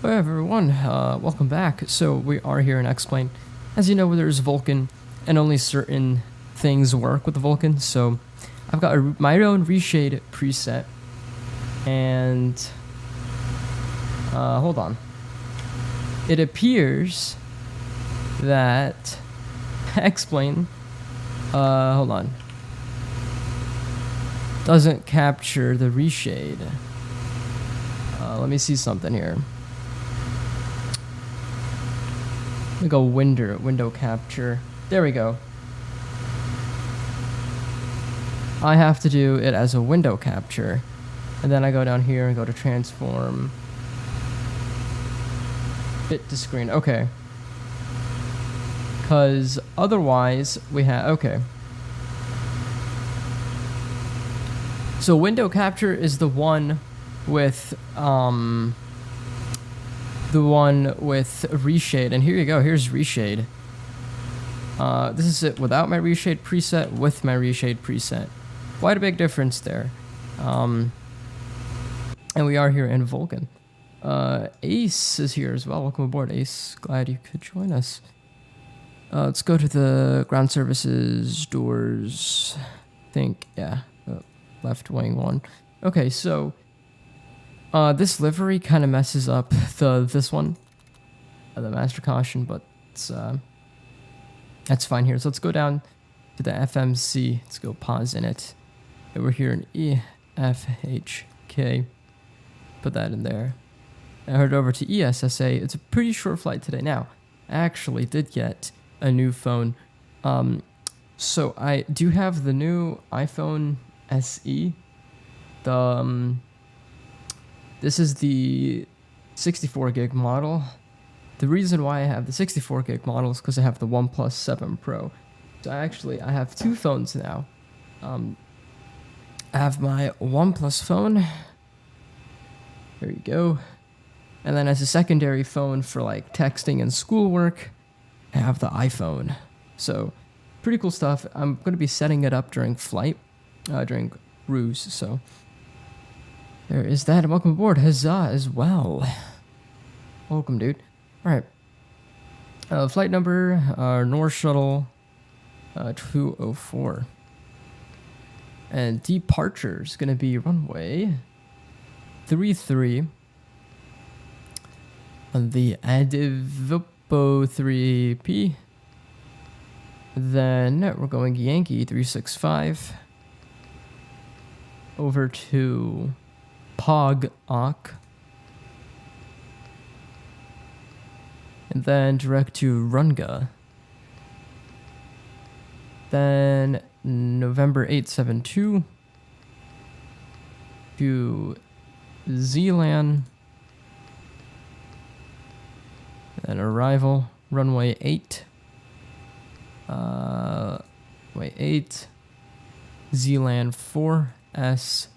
Hello everyone, welcome back. So we are here in Xplane. As you know, there's Vulkan, and only certain things work with the Vulkan. So I've got my own reshade preset, and hold on. It appears that Xplane, hold on, doesn't capture the reshade. Let me see something here. Let me go window capture. There we go. I have to do it as a window capture. And then I go down here and go to transform bit to screen. Okay. Because otherwise we have, okay. So window capture is the one with reshade. And here you go, here's reshade. This is it without my reshade preset, with my reshade preset. Quite a big difference there. And we are here in Vulkan. Ace is here as well. Welcome aboard, Ace. Glad you could join us. Let's go to the ground services doors. I think, yeah, left wing one. Okay, so this livery kind of messes up this one, the master caution, but it's that's fine here. So let's go down to the FMC. Let's go pause in it. And we're here in EFHK. Put that in there. I heard over to ESSA. It's a pretty short flight today. Now, I actually did get a new phone. So I do have the new iPhone SE. This is the 64 gig model. The reason why I have the 64 gig model is because I have the OnePlus 7 Pro. So I have two phones now. I have my OnePlus phone. There you go. And then as a secondary phone for like texting and schoolwork, I have the iPhone. So pretty cool stuff. I'm going to be setting it up during flight, during cruise. So there is that. And welcome aboard, Huzzah, as well. Welcome, dude. All right. Flight number, North Shuttle 204. And departure is going to be runway 33 on the Adivipo 3P. Then we're going Yankee 365 over to Pog Ock. And then direct to Runga. Then November 872 to Zealand. Then arrival, runway 8. Runway 8. Zealand 4S.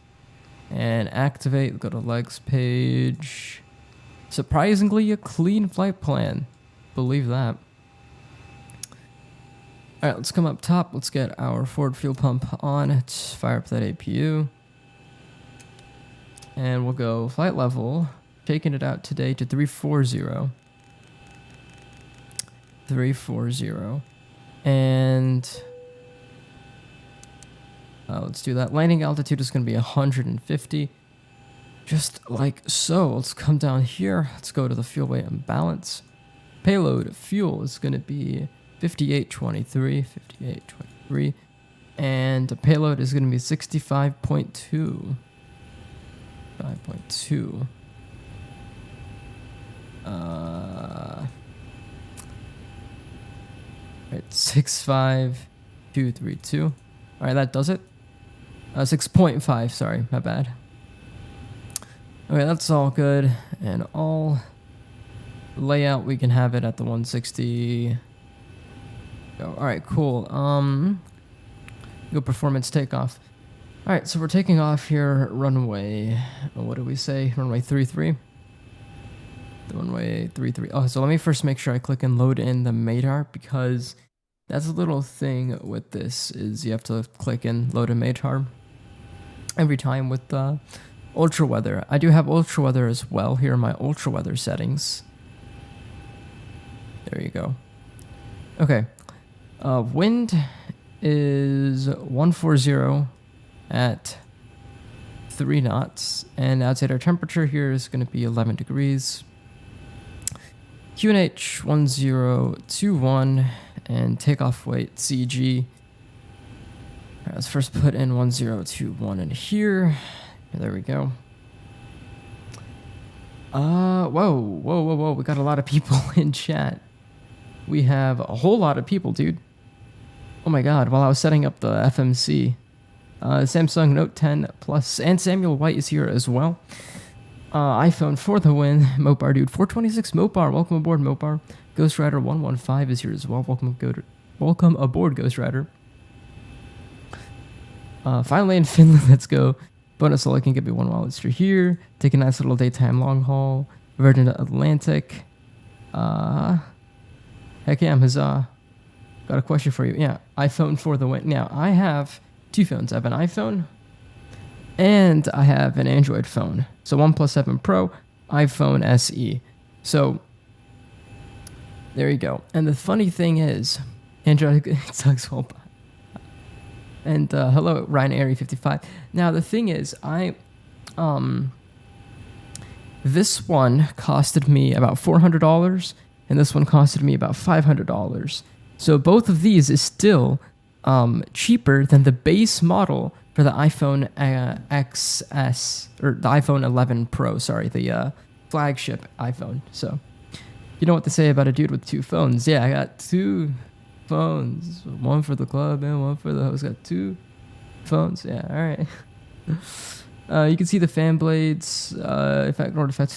And activate, go to legs page. Surprisingly, a clean flight plan. Believe that. Alright, let's come up top. Let's get our forward fuel pump on. Let's fire up that APU. And we'll go flight level. Taking it out today to 340. 340. And let's do that. Landing altitude is going to be 150. Just like so. Let's come down here. Let's go to the fuel weight and balance. Payload fuel is going to be 5823. 5823. And the payload is going to be 65.2. 5.2. Right, 65232. Alright, that does it. 6.5, sorry, my bad. Okay, that's all good. And all layout, we can have it at the 160. Alright, cool. Go performance takeoff. Alright, so we're taking off here, runway, what do we say? Runway 33. The runway 33. Oh, so let me first make sure I click and load in the MATAR, because that's a little thing with this, is you have to click and load a MATAR every time with the ultra weather. I do have ultra weather as well here in my ultra weather settings. There you go. Okay. Wind is 140 at 3 knots, and outside our temperature here is going to be 11 degrees. QNH 1021 and takeoff weight CG. Alright, let's first put in 1021 in here. There we go. Whoa. We got a lot of people in chat. We have a whole lot of people, dude. Oh my god, while I was setting up the FMC, Samsung Note 10 Plus, and Samuel White is here as well. iPhone for the win. Mopar Dude 426 Mopar. Welcome aboard, Mopar. Ghost Rider 115 is here as well. Welcome aboard, Ghost Rider. Finally in Finland, let's go. Bonus all I can get me one while it's here. Take a nice little daytime long haul. Virgin Atlantic. Heck yeah, huzzah. Got a question for you. Yeah, iPhone for the win. Now, I have two phones. I have an iPhone and I have an Android phone. So OnePlus 7 Pro, iPhone SE. So there you go. And the funny thing is, Android sucks well. And hello, Ryan Airy 55. Now the thing is, this one costed me about $400, and this one costed me about $500. So both of these is still cheaper than the base model for the iPhone XS, or the iPhone 11 Pro, sorry, the flagship iPhone. So you know what to say about a dude with two phones. Yeah, I got two phones, one for the club and one for the host. Got two phones. Yeah, all right. You can see the fan blades. In fact, in order to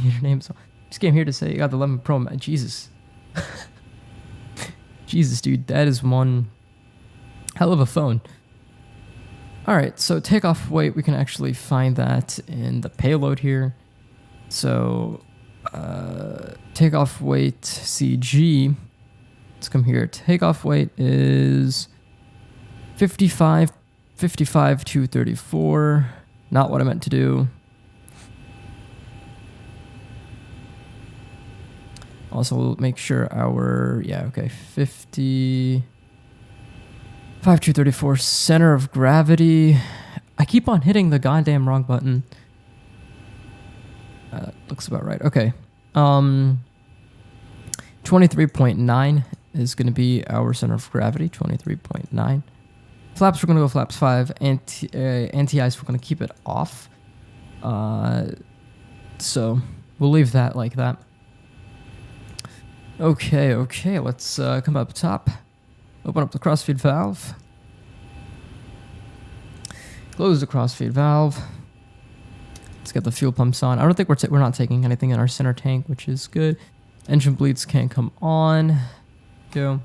your name, so just came here to say you got the 11 Pro. Man, Jesus, Jesus, dude, that is one hell of a phone. All right, so takeoff weight, we can actually find that in the payload here. So takeoff weight CG. Let's come here. Takeoff weight is 234. Not what I meant to do. Also, make sure our, yeah, okay, 234 center of gravity. I keep on hitting the goddamn wrong button. Looks about right. Okay. 23.9 is going to be our center of gravity. 23.9. Flaps, we're going to go flaps 5. Anti-ice, we're going to keep it off. So we'll leave that like that. Okay, let's come up top. Open up the crossfeed valve. Close the crossfeed valve. Let's get the fuel pumps on. I don't think we're not taking anything in our center tank, which is good. Engine bleeds can't come on. Go.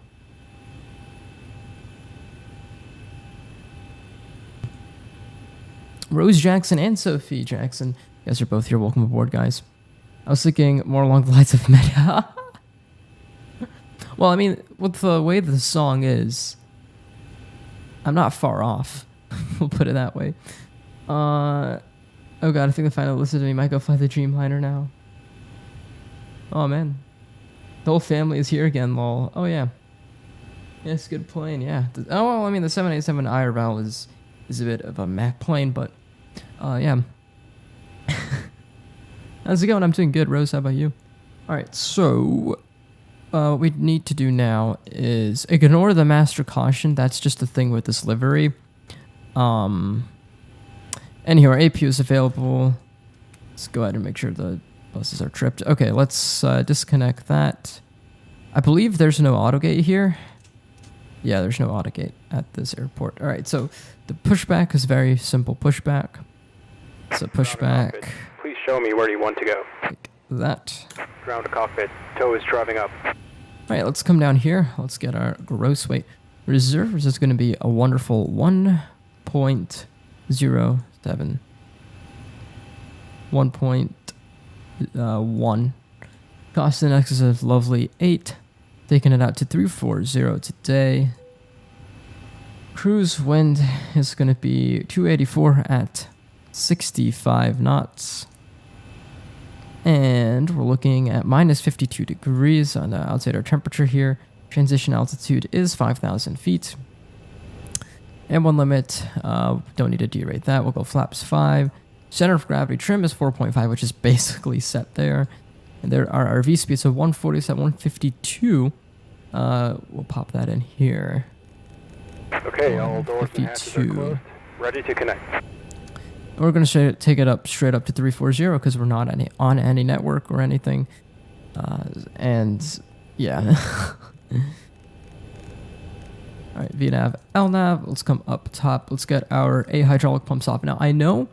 Rose Jackson and Sophie Jackson. You guys are both here. Welcome aboard, guys. I was thinking more along the lines of meta. Well, I mean, with the way the song is, I'm not far off. We'll put it that way. Oh god, I think they finally listened to me. Might go fly the Dreamliner now. Oh man. The whole family is here again, lol. Oh yeah. Yes, good plane, yeah. Oh, well, I mean, the 787 IRVAL is a bit of a Mac plane, but, yeah. How's it going? I'm doing good, Rose. How about you? Alright, so what we need to do now is ignore the master caution. That's just the thing with this livery. Anyhow, our APU is available. Let's go ahead and make sure the buses are tripped. Okay, let's disconnect that. I believe there's no autogate here. Yeah, there's no autogate at this airport. All right, so the pushback is very simple pushback. So pushback. Please show me where you want to go. Like that. Ground to cockpit. Tow is driving up. All right, let's come down here. Let's get our gross weight. Reserves is going to be a wonderful 1.07. 1.1. Cost in excess of lovely 8. Taking it out to 340 today. Cruise wind is going to be 284 at 65 knots. And we're looking at minus 52 degrees on the outside our temperature here. Transition altitude is 5,000 feet. And one limit, don't need to derate that. We'll go flaps 5. Center of gravity trim is 4.5, which is basically set there. And there are our V speeds of 147, 152. We'll pop that in here. Okay, all doors and hatches are closed. Ready to connect. We're going to take it up straight up to 340 because we're not on any network or anything. And yeah. All right, VNav, LNav. Let's come up top. Let's get our A hydraulic pumps off. Now I know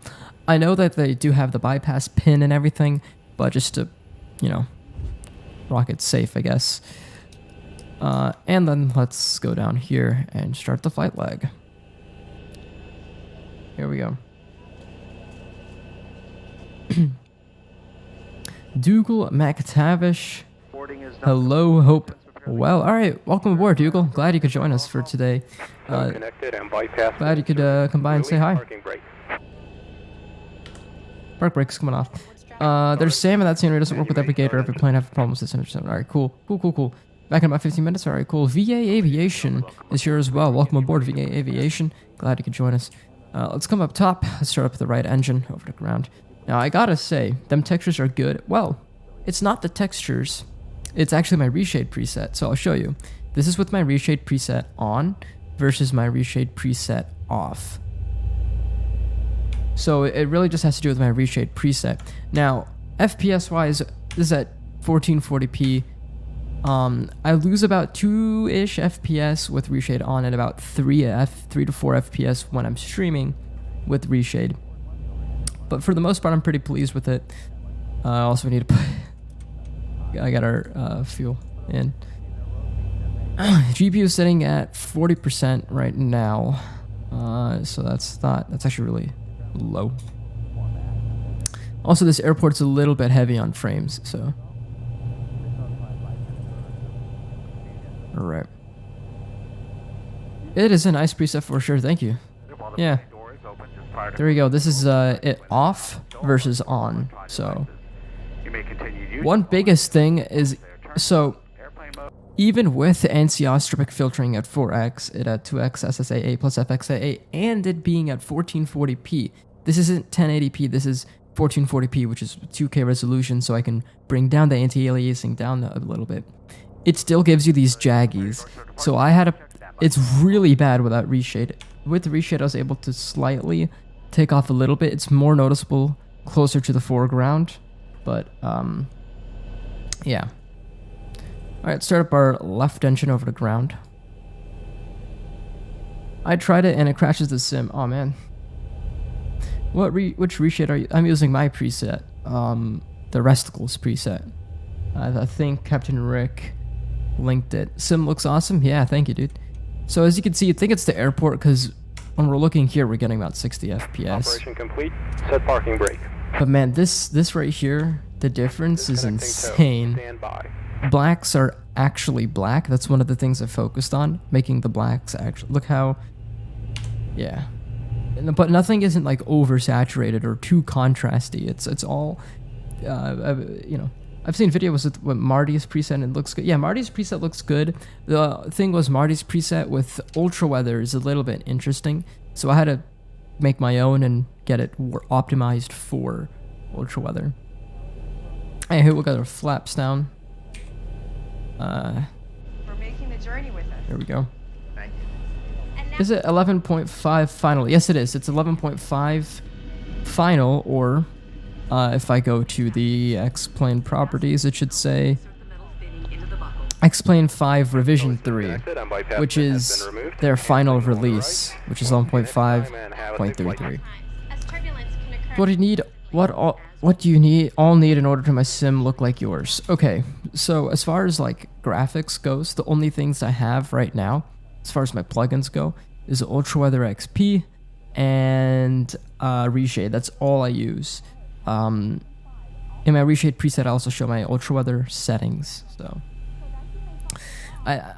that they do have the bypass pin and everything, but just to, you know, rock it safe, I guess. And then let's go down here and start the flight leg. Here we go. Dougal McTavish. Hello, Hope. Well, all right. Welcome aboard, Dougal. Glad you could join us for today. Glad you could come by and say hi. Park brake's coming off. There's Sam, and that scenery doesn't work with every gate or every plane. Have problems with this. All right, cool. Back in about 15 minutes. All right, cool. VA Aviation is here as well. Welcome aboard, VA Aviation. Glad you could join us. Let's come up top. Let's start up with the right engine over the ground. Now, I gotta say, them textures are good. Well, it's not the textures. It's actually my reshade preset, so I'll show you. This is with my reshade preset on versus my reshade preset off. So it really just has to do with my reshade preset. Now, FPS-wise, this is at 1440p. I lose about 2-ish FPS with reshade on and about 3 to 4 FPS when I'm streaming with reshade. But for the most part, I'm pretty pleased with it. Also, we need to put... I got our fuel in. GPU is sitting at 40% right now. So that's actually really low. Also, this airport's a little bit heavy on frames, so... Alright. It is a nice preset for sure, thank you. Yeah. There we go, this is it off versus on, so... One biggest thing is, so... Even with anisotropy filtering at 4x, it at 2x SSAA plus FXAA, and it being at 1440p, this isn't 1080p, this is 1440p, which is 2K resolution, so I can bring down the anti-aliasing down a little bit. It still gives you these jaggies, so it's really bad without reshade. With reshade, I was able to slightly take off a little bit. It's more noticeable closer to the foreground, but, yeah. Alright, start up our left engine over the ground. I tried it and it crashes the sim. Oh man. Which reshade are you? I'm using my preset. The Resticles preset. I think Captain Rick linked it. Sim looks awesome. Yeah, thank you, dude. So as you can see, I think it's the airport because when we're looking here, we're getting about 60 FPS. Operation complete. Set parking brake. But man, this right here, the difference is insane. Stand by. Blacks are actually black. That's one of the things I focused on, making the blacks actually look how, yeah. But nothing isn't like oversaturated or too contrasty. It's all, you know. I've seen videos with Marty's preset and it looks good. Yeah, Marty's preset looks good. The thing was Marty's preset with ultra weather is a little bit interesting, so I had to make my own and get it optimized for ultra weather. Hey, here we got our flaps down. We're making the journey with us. There we go. Thank you. Is it 11.5 final? Yes, it is. It's 11.5 final, or if I go to the Xplane properties, it should say Xplane 5 Revision 3, which is their final release, which is 11.5.33. What do you need? What do you all need in order to my sim look like yours? Okay, so as far as like graphics goes, the only things I have right now, as far as my plugins go, is Ultra Weather XP and Reshade. That's all I use. In my Reshade preset, I also show my Ultra Weather settings. So, I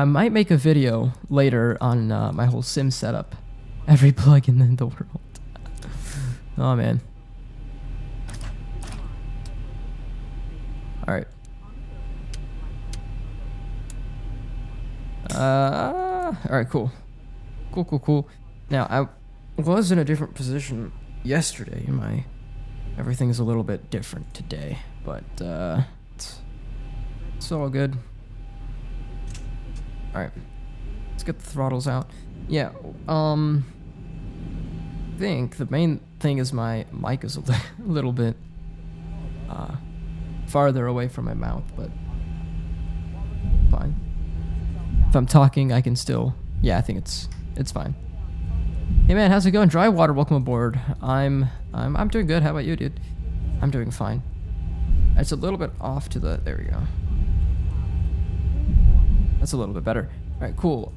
might make a video later on my whole sim setup, every plugin in the world. Oh man. Alright. Alright, cool. Cool. Now, I was in a different position yesterday. Everything's a little bit different today, but it's all good. Alright. Let's get the throttles out. Yeah, I think the main thing is my mic is a little bit farther away from my mouth, but fine. if I'm talking, I can still. Yeah, I think it's fine. Hey man, how's it going? Dry water, welcome aboard. I'm doing good. How about you, dude? I'm doing fine. It's a little bit off to the. There we go. That's a little bit better. All right, cool.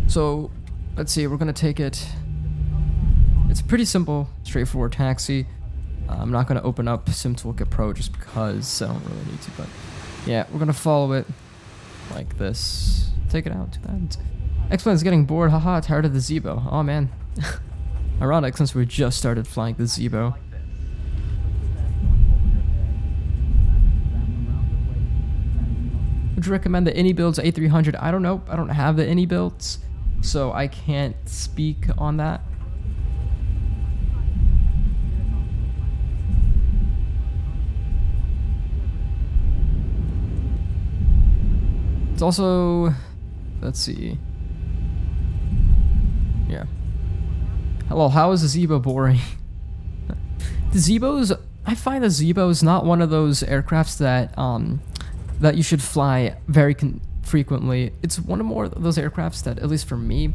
So let's see. We're gonna take it. It's a pretty simple, straightforward taxi. I'm not gonna open up Sim Toolkit Pro just because I don't really need to. But yeah, we're gonna follow it like this. Take it out to that. Xplane's getting bored. Haha, tired of the Zibo. Oh man. Ironic since we just started flying the Zibo. Would you recommend the Innie builds A300? I don't know. I don't have the Innie builds, so I can't speak on that. It's also, let's see. Yeah. Hello, how is the Zibo boring? The Zibos, I find the Zibo is not one of those aircrafts that that you should fly very frequently. It's one of more of those aircrafts that, at least for me,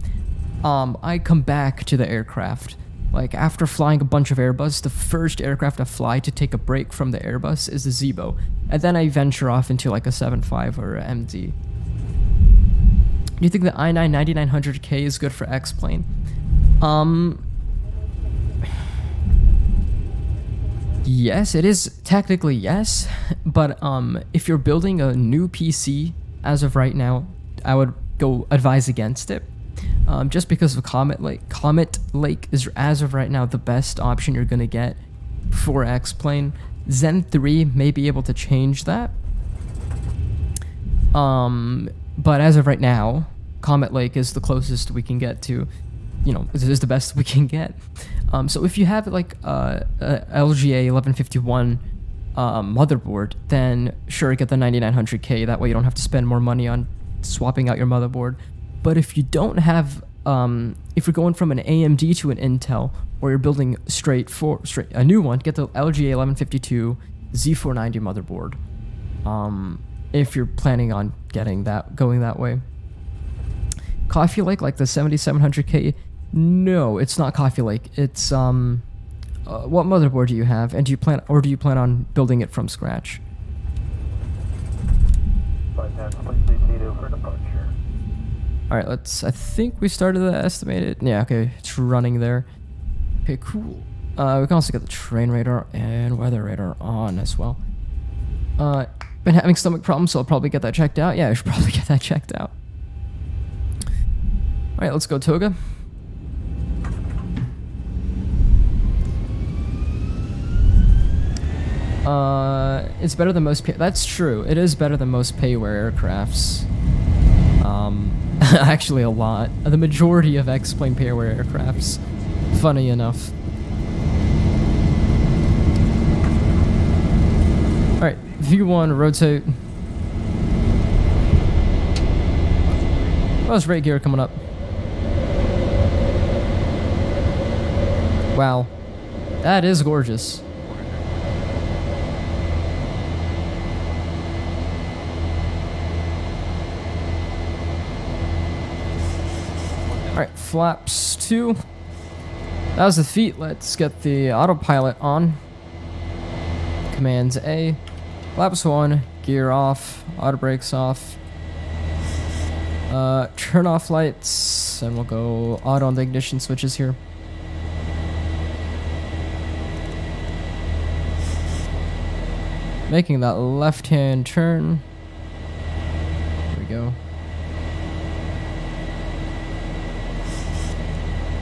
I come back to the aircraft. Like after flying a bunch of Airbus, the first aircraft I fly to take a break from the Airbus is the Zibo, and then I venture off into like a 7.5 or a MD. Do you think the i9-9900K is good for Xplane? Yes, it is technically yes, but if you're building a new PC as of right now, I would go advise against it. Just because of Comet Lake. Comet Lake is, as of right now, the best option you're gonna get for Xplane. Zen 3 may be able to change that. But as of right now, Comet Lake is the closest we can get to, you know, is the best we can get. So if you have like a LGA 1151 motherboard, then sure, get the 9900K. That way you don't have to spend more money on swapping out your motherboard. But if you don't have, if you're going from an AMD to an Intel, or you're building straight a new one, get the LGA 1152 Z490 motherboard. If you're planning on going that way. Coffee Lake, like the 7700K? No, it's not Coffee Lake. It's what motherboard do you have, and do you plan on building it from scratch? For departure. All right, I think we started the estimated. Yeah, okay, it's running there. Okay, cool. We can also get the train radar and weather radar on as well. Been having stomach problems, so I'll probably get that checked out. Yeah, I should probably get that checked out. All right, let's go, Toga. It's better than most. That's true. It is better than most payware aircrafts. Actually, a lot. The majority of Xplane payware aircrafts. Funny enough. All right, V1, rotate. Oh, there's rate gear coming up. Wow, that is gorgeous. Alright, flaps 2. That was the feet. Let's get the autopilot on. Commands A. Flaps 1. Gear off. Auto brakes off. Turn off lights. And we'll go auto on the ignition switches here. Making that left-hand turn. There we go.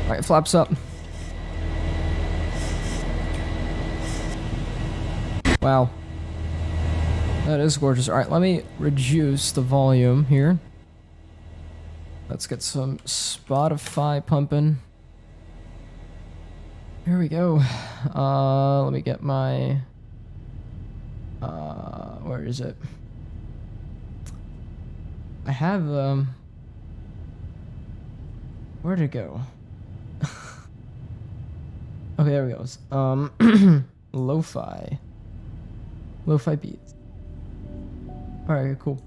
Alright, flaps up. Wow. That is gorgeous. Alright, let me reduce the volume here. Let's get some Spotify pumping. Here we go. Let me get my... where is it? I have, where'd it go? Okay, there it goes. Lo-fi. Lo-fi beats. Alright, cool.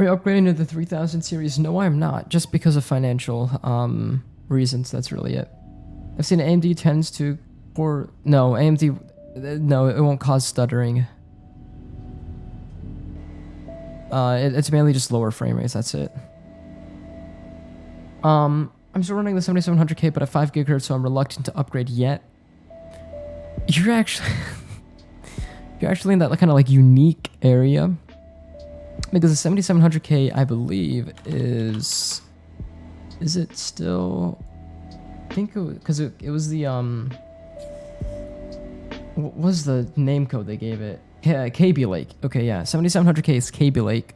Are you upgrading to the 3000 series? No, I'm not. Just because of financial reasons. That's really it. I've seen AMD tends to no, AMD, no, it won't cause stuttering. It's mainly just lower frame rates. That's it. I'm still running the 7700K, but at 5 GHz, so I'm reluctant to upgrade yet. You're actually in that kind of like unique area, because the 7700K, I believe, is it still? I think because it was the what was the name code they gave it? Yeah, KB Lake. Okay, yeah, 7700K is KB Lake.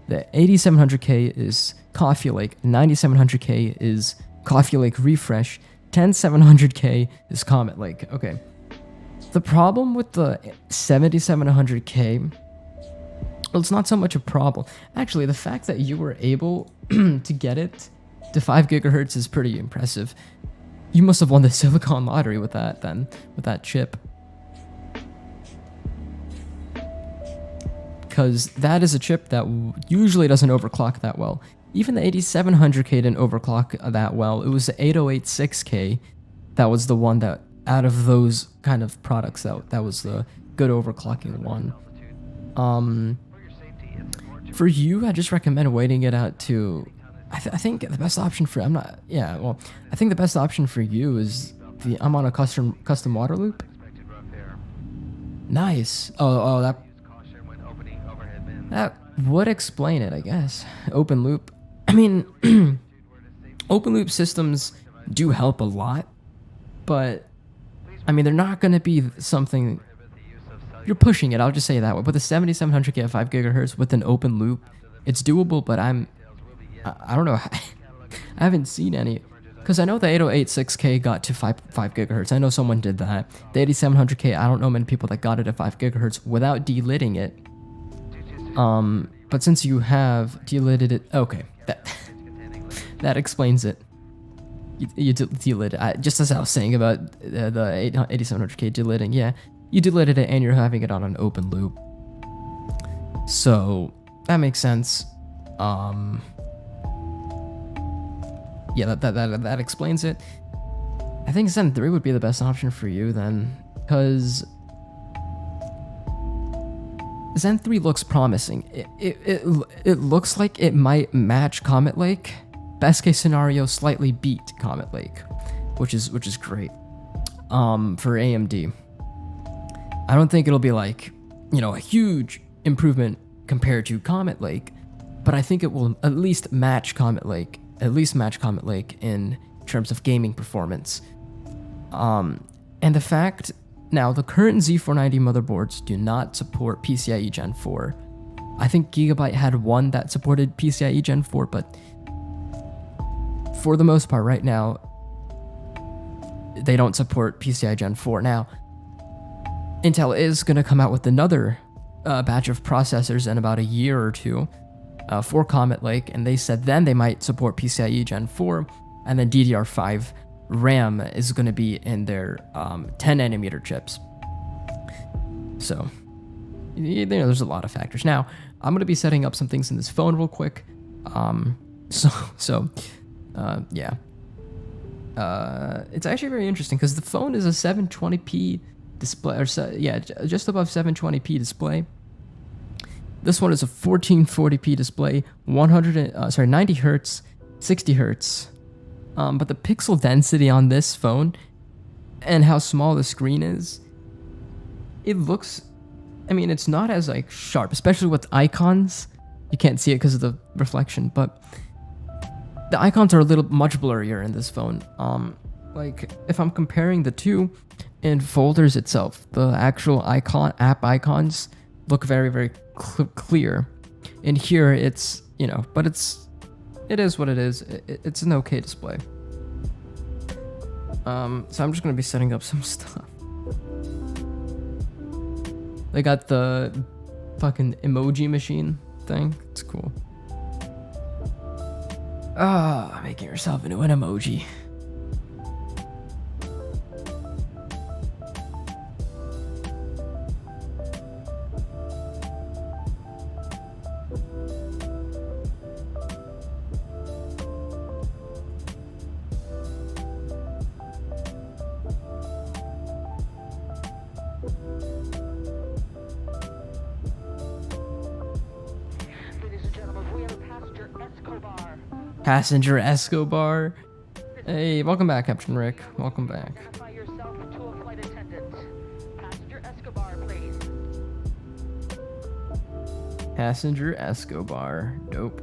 The 8700K is Coffee Lake. 9700K is Coffee Lake Refresh. 10700K is Comet Lake. Okay. The problem with the 7700K, well, it's not so much a problem. Actually, the fact that you were able to get it to 5 gigahertz is pretty impressive. You must have won the Silicon Lottery with that then, with that chip. Because that is a chip that usually doesn't overclock that well. Even the 8700K didn't overclock that well. It was the 8086K that was the one that, out of those kind of products, that was the good overclocking one. For you, I just recommend waiting it out to, I think the best option for, I think the best option for you is I'm on a custom water loop. Nice. Oh, that would explain it, I guess. Open loop. I mean, open loop systems do help a lot, but I mean, they're not going to be something you're pushing it. I'll just say it that way. But the 7700K at 5 gigahertz with an open loop, it's doable, but I don't know. I haven't seen any, because I know the 8086K got to 5 gigahertz. I know someone did that. The 8700K, I don't know many people that got it at 5 gigahertz without delitting it. But since you have delited it, okay, that explains it. You delit it. Just as I was saying about the 8700K deliting, yeah, you delited it and you're having it on an open loop. So that makes sense. Yeah, that explains it. I think Zen 3 would be the best option for you then, because Zen 3 looks promising. It looks like it might match Comet Lake. Best case scenario, slightly beat Comet Lake, which is great. For AMD, I don't think it'll be like, a huge improvement compared to Comet Lake, but I think it will at least match Comet Lake. In terms of gaming performance. And the fact. Now, the current Z490 motherboards do not support PCIe Gen 4. I think Gigabyte had one that supported PCIe Gen 4, but for the most part right now, they don't support PCIe Gen 4. Now, Intel is going to come out with another batch of processors in about a year or two for Comet Lake, and they said then they might support PCIe Gen 4, and then DDR5 RAM is going to be in their 10 nanometer chips. So, there's a lot of factors. Now, I'm going to be setting up some things in this phone real quick. Yeah. It's actually very interesting because the phone is a 720p display, just above 720p display. This one is a 1440p display, 90 hertz, 60 hertz. But the pixel density on this phone and how small the screen is, it looks, it's not as like sharp, especially with icons. You can't see it because of the reflection, but the icons are much blurrier in this phone. Like if I'm comparing the two in folders itself, the actual app icons look very, very clear. In here, it's, but it is what it is. It's an okay display. So I'm just gonna be setting up some stuff. They got the fucking emoji machine thing. It's cool. Making yourself into an emoji. Passenger Escobar. Hey, welcome back, Captain Rick. Welcome back. Identify yourself to a flight attendant. Passenger Escobar, please. Passenger Escobar. Dope.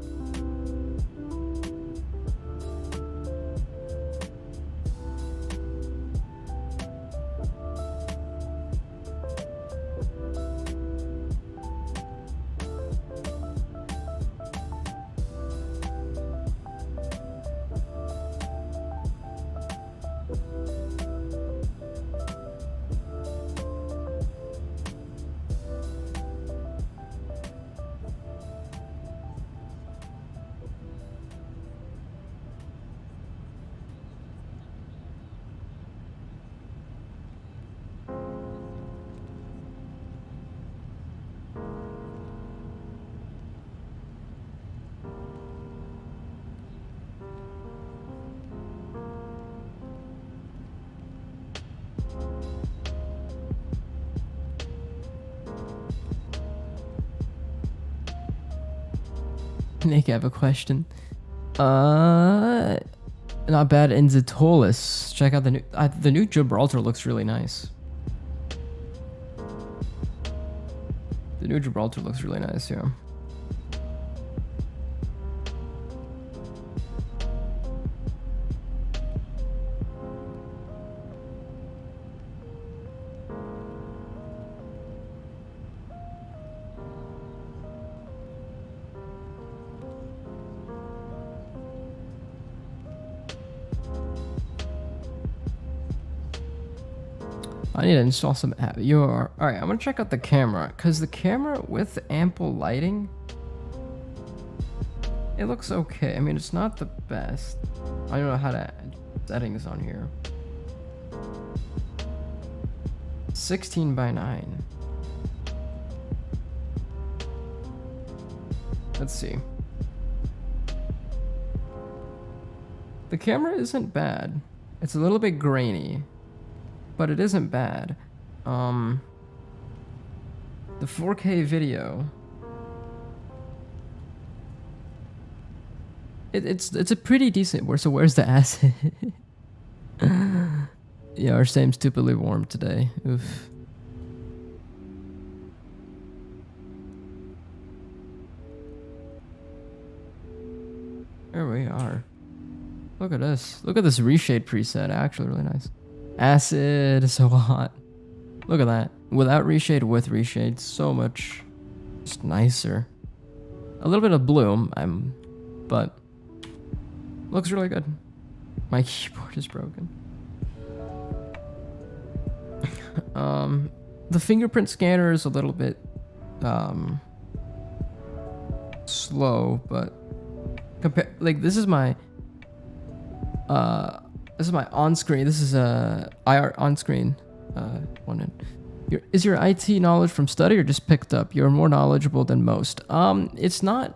Nick, I have a question. Not bad in Zitolis. Check out the new Gibraltar looks really nice. The new Gibraltar looks really nice, yeah. I need to install some app. You are alright. I'm gonna check out the camera because the camera with ample lighting, it looks okay. I mean, it's not the best. I don't know how to add settings on here. 16:9. Let's see. The camera isn't bad. It's a little bit grainy, but it isn't bad. The 4K video, it's a pretty decent. So where's the acid? Yeah, our same stupidly warm today. Oof. There we are. Look at this. Look at this reshade preset. Actually, really nice. Acid, so hot. Look at that. Without reshade, with reshade, so much just nicer. A little bit of bloom, but looks really good. My keyboard is broken. The fingerprint scanner is a little bit slow, but like this is my on-screen. This is a IR on-screen one. Is your IT knowledge from study or just picked up? You're more knowledgeable than most. It's not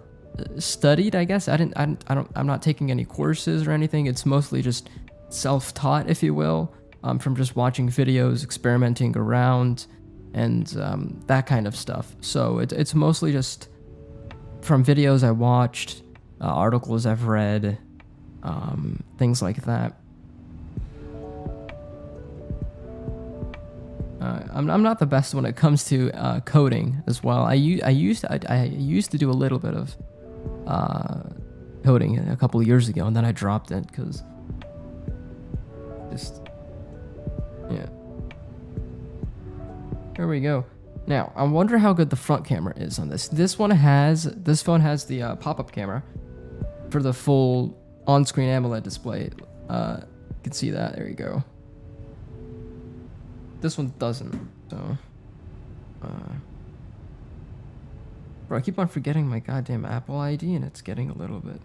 studied, I guess. I'm not taking any courses or anything. It's mostly just self-taught, if you will, from just watching videos, experimenting around, and that kind of stuff. So it's mostly just from videos I watched, articles I've read, things like that. I'm not the best when it comes to coding as well. I used to do a little bit of coding a couple of years ago, and then I dropped it because just yeah. Here we go. Now I wonder how good the front camera is on this. This phone has the pop-up camera for the full on-screen AMOLED display. You can see that. There you go. This one doesn't, so bro, I keep on forgetting my goddamn Apple ID, and it's getting a little bit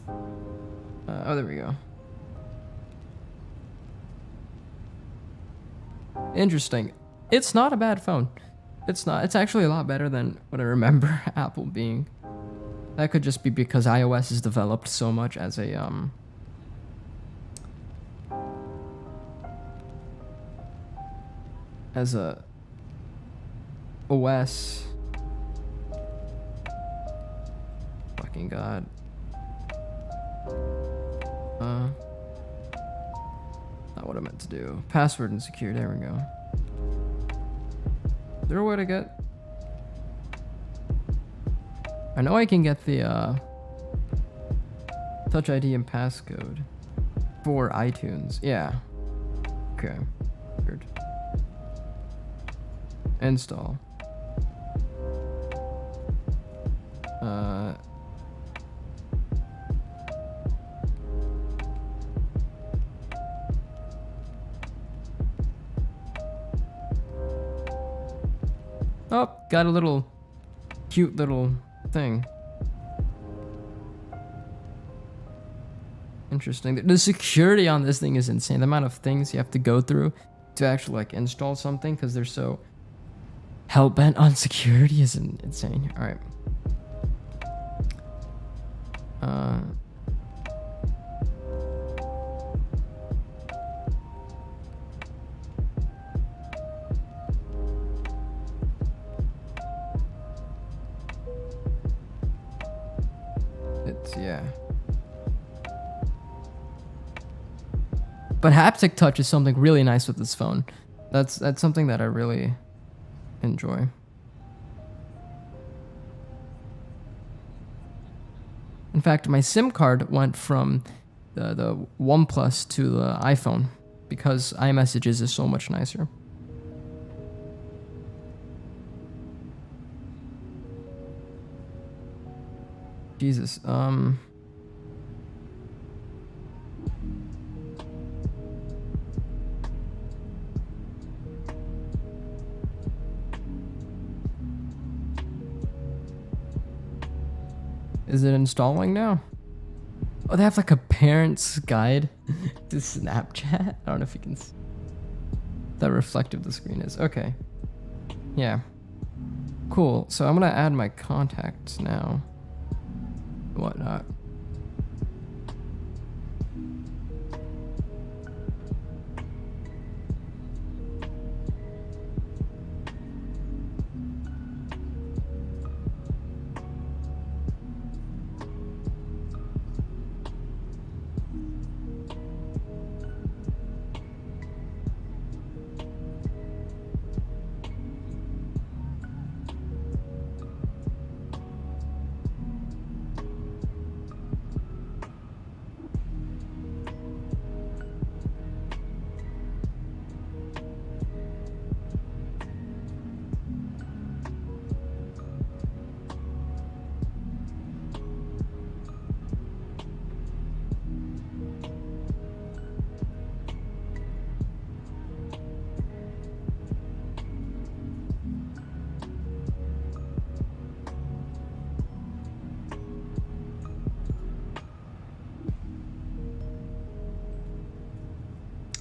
oh, there we go. Interesting. It's not a bad phone. It's not. It's actually a lot better than what I remember Apple being. That could just be because iOS is developed so much as a OS. fucking god. Not what I meant to do. Password and secure. There we go. Is there a way to get? I know I can get the Touch ID and passcode for iTunes. Yeah. Okay. Weird. Install. Oh, got a little cute little thing. Interesting. The security on this thing is insane. The amount of things you have to go through to actually like install something because they're so hell-bent on security is insane. All right. Yeah. But haptic touch is something really nice with this phone. That's something that I really enjoy. In fact, my SIM card went from the OnePlus to the iPhone because iMessages is so much nicer. Jesus, is it installing now? Oh, they have like a parent's guide to Snapchat. I don't know if you can see how reflective the screen is. Okay. Yeah. Cool. So I'm gonna add my contacts now. Whatnot.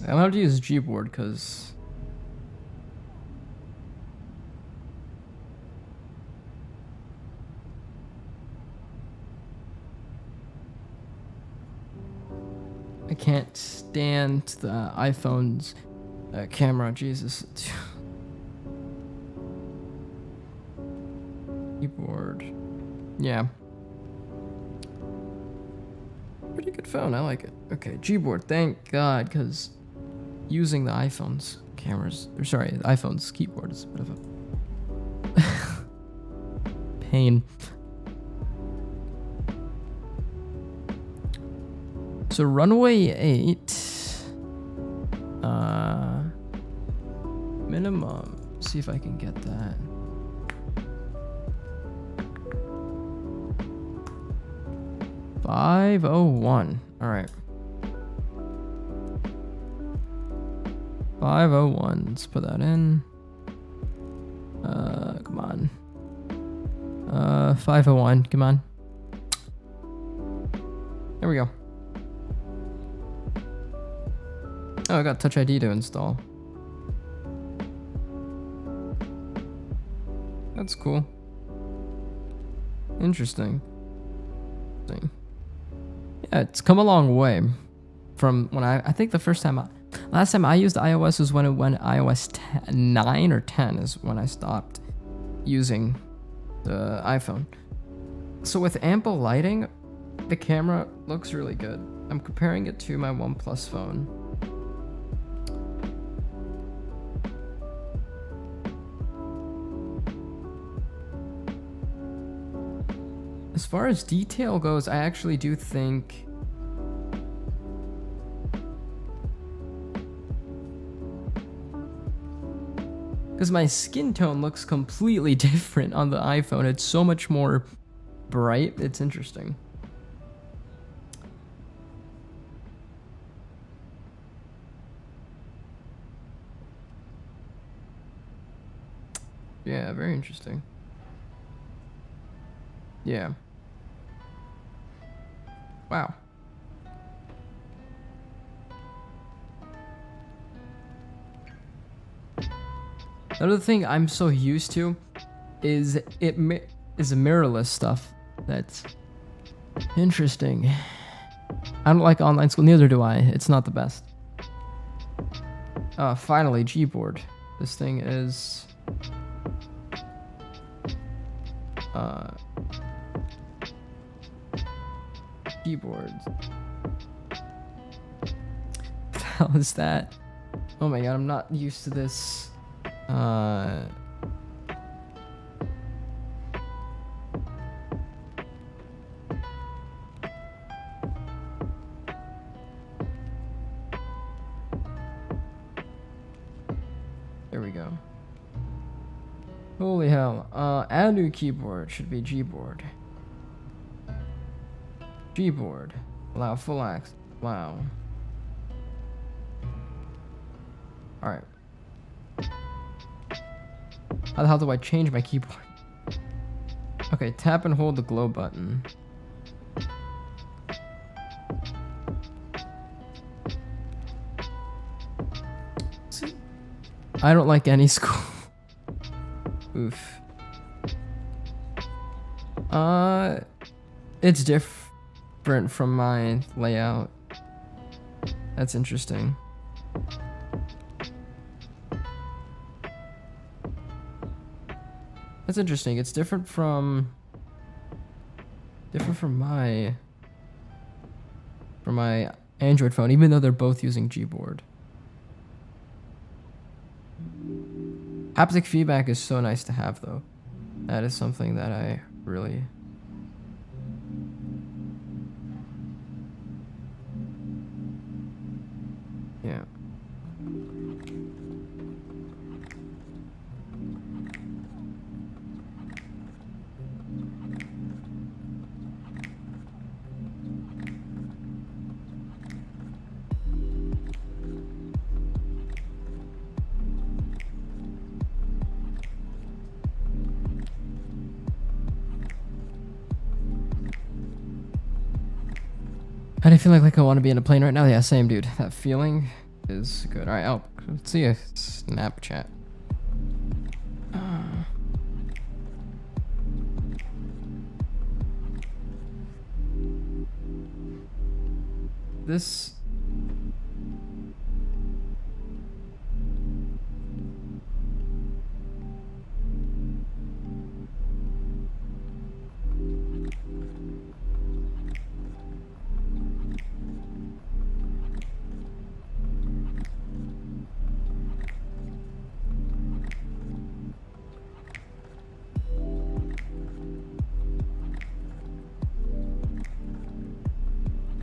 I'm gonna have to use Gboard because I can't stand the iPhone's camera. Jesus. Keyboard. Yeah. Pretty good phone. I like it. Okay, Gboard. Thank God, because using the iPhone's cameras, or sorry, the iPhone's keyboard is a bit of a pain. So runway 8, minimum. See if I can get that. $501. All right. 501. Let's put that in. Come on. 501. Come on. There we go. Oh, I got Touch ID to install. That's cool. Interesting. Yeah, it's come a long way from when I think the last time I used iOS was when iOS 9 or 10 is when I stopped using the iPhone. So with ample lighting, the camera looks really good. I'm comparing it to my OnePlus phone. As far as detail goes, I actually do think because my skin tone looks completely different on the iPhone. It's so much more bright. It's interesting. Yeah, very interesting. Yeah. Wow. Another thing I'm so used to is mirrorless stuff. That's interesting. I don't like online school, neither do I. It's not the best. Finally, Gboard. This thing is keyboard. What the hell is that? Oh my god, I'm not used to this. There we go. Holy hell. Add a new keyboard. Should be Gboard. Gboard. Allow full access. Wow. Alright. How the hell do I change my keyboard? Okay, tap and hold the glow button. I don't like any school. Oof. It's different from my layout. That's interesting. That's interesting. It's different from my Android phone, even though they're both using Gboard. Haptic feedback is so nice to have, though. That is something that I really... Yeah. How do you feel like I want to be in a plane right now? Yeah, same, dude. That feeling is good. All right, let's see a Snapchat. This...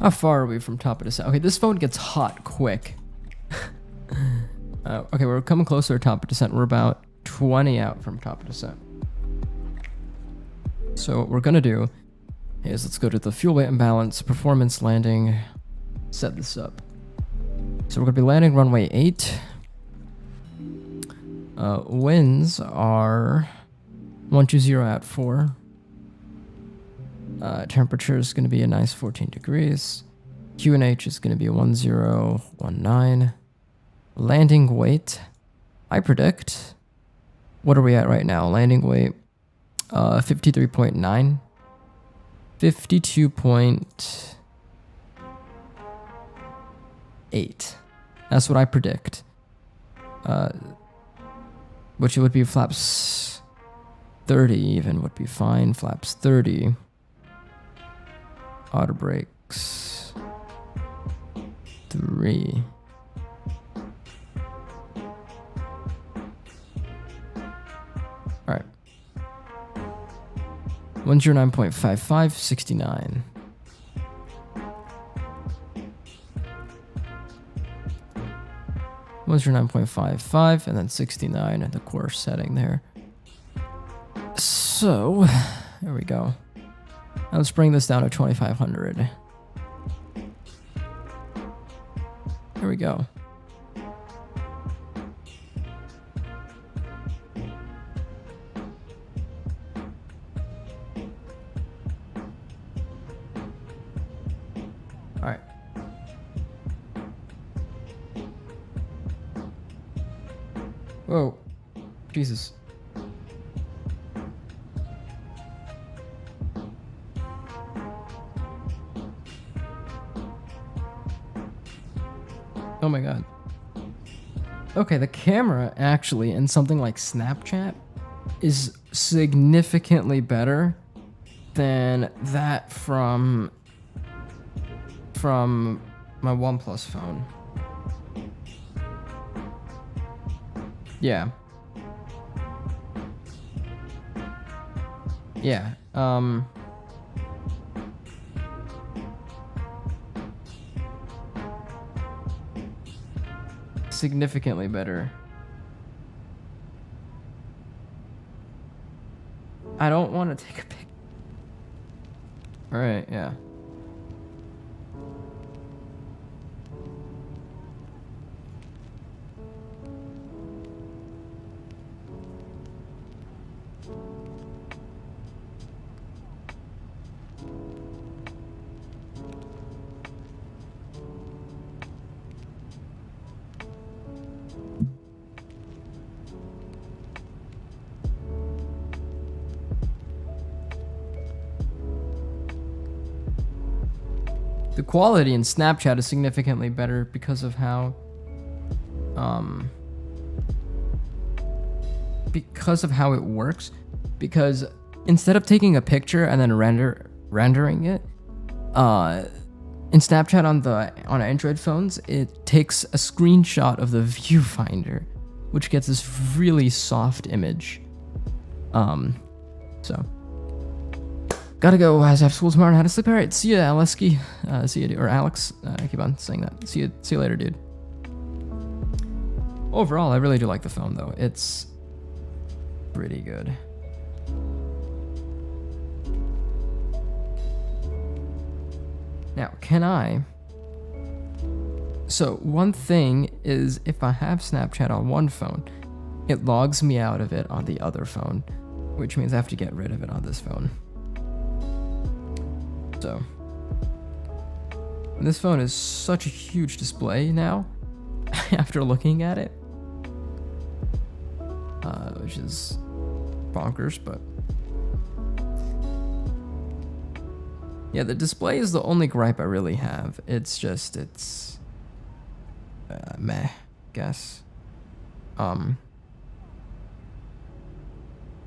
How far are we from top of descent? Okay, this phone gets hot quick. Okay, we're coming closer to top of descent. We're about 20 out from top of descent. So what we're gonna do is let's go to the fuel weight imbalance, performance landing, set this up. So we're gonna be landing runway 8. Winds are 120 at 4. Temperature is going to be a nice 14 degrees. QNH is going to be a 1019. Landing weight, I predict. What are we at right now? Landing weight, 53.9. 52.8. That's what I predict. Which would be flaps 30 even would be fine. Flaps 30. Auto brakes. 3. Alright. 109.55, 69. Was your 9.55 and then 69 at the course setting there. So, there we go. Now let's bring this down to 2500. There we go. All right. Whoa, Jesus. Oh my God. Okay, the camera actually in something like Snapchat is significantly better than that from my OnePlus phone. Yeah. Yeah. Significantly better. I don't want to take a pic. All right, yeah. The quality in Snapchat is significantly better because of how it works. Because instead of taking a picture and then rendering it, in Snapchat on Android phones, it takes a screenshot of the viewfinder, which gets this really soft image. So gotta go. As I have school tomorrow and how to sleep. All right, see you, Aleski. See you, or Alex. I keep on saying that. See you later, dude. Overall, I really do like the phone, though. It's pretty good. Now, can I? So one thing is, if I have Snapchat on one phone, it logs me out of it on the other phone, which means I have to get rid of it on this phone. So, and this phone is such a huge display now, after looking at it, which is bonkers, but yeah, the display is the only gripe I really have. It's just, it's meh, guess. Other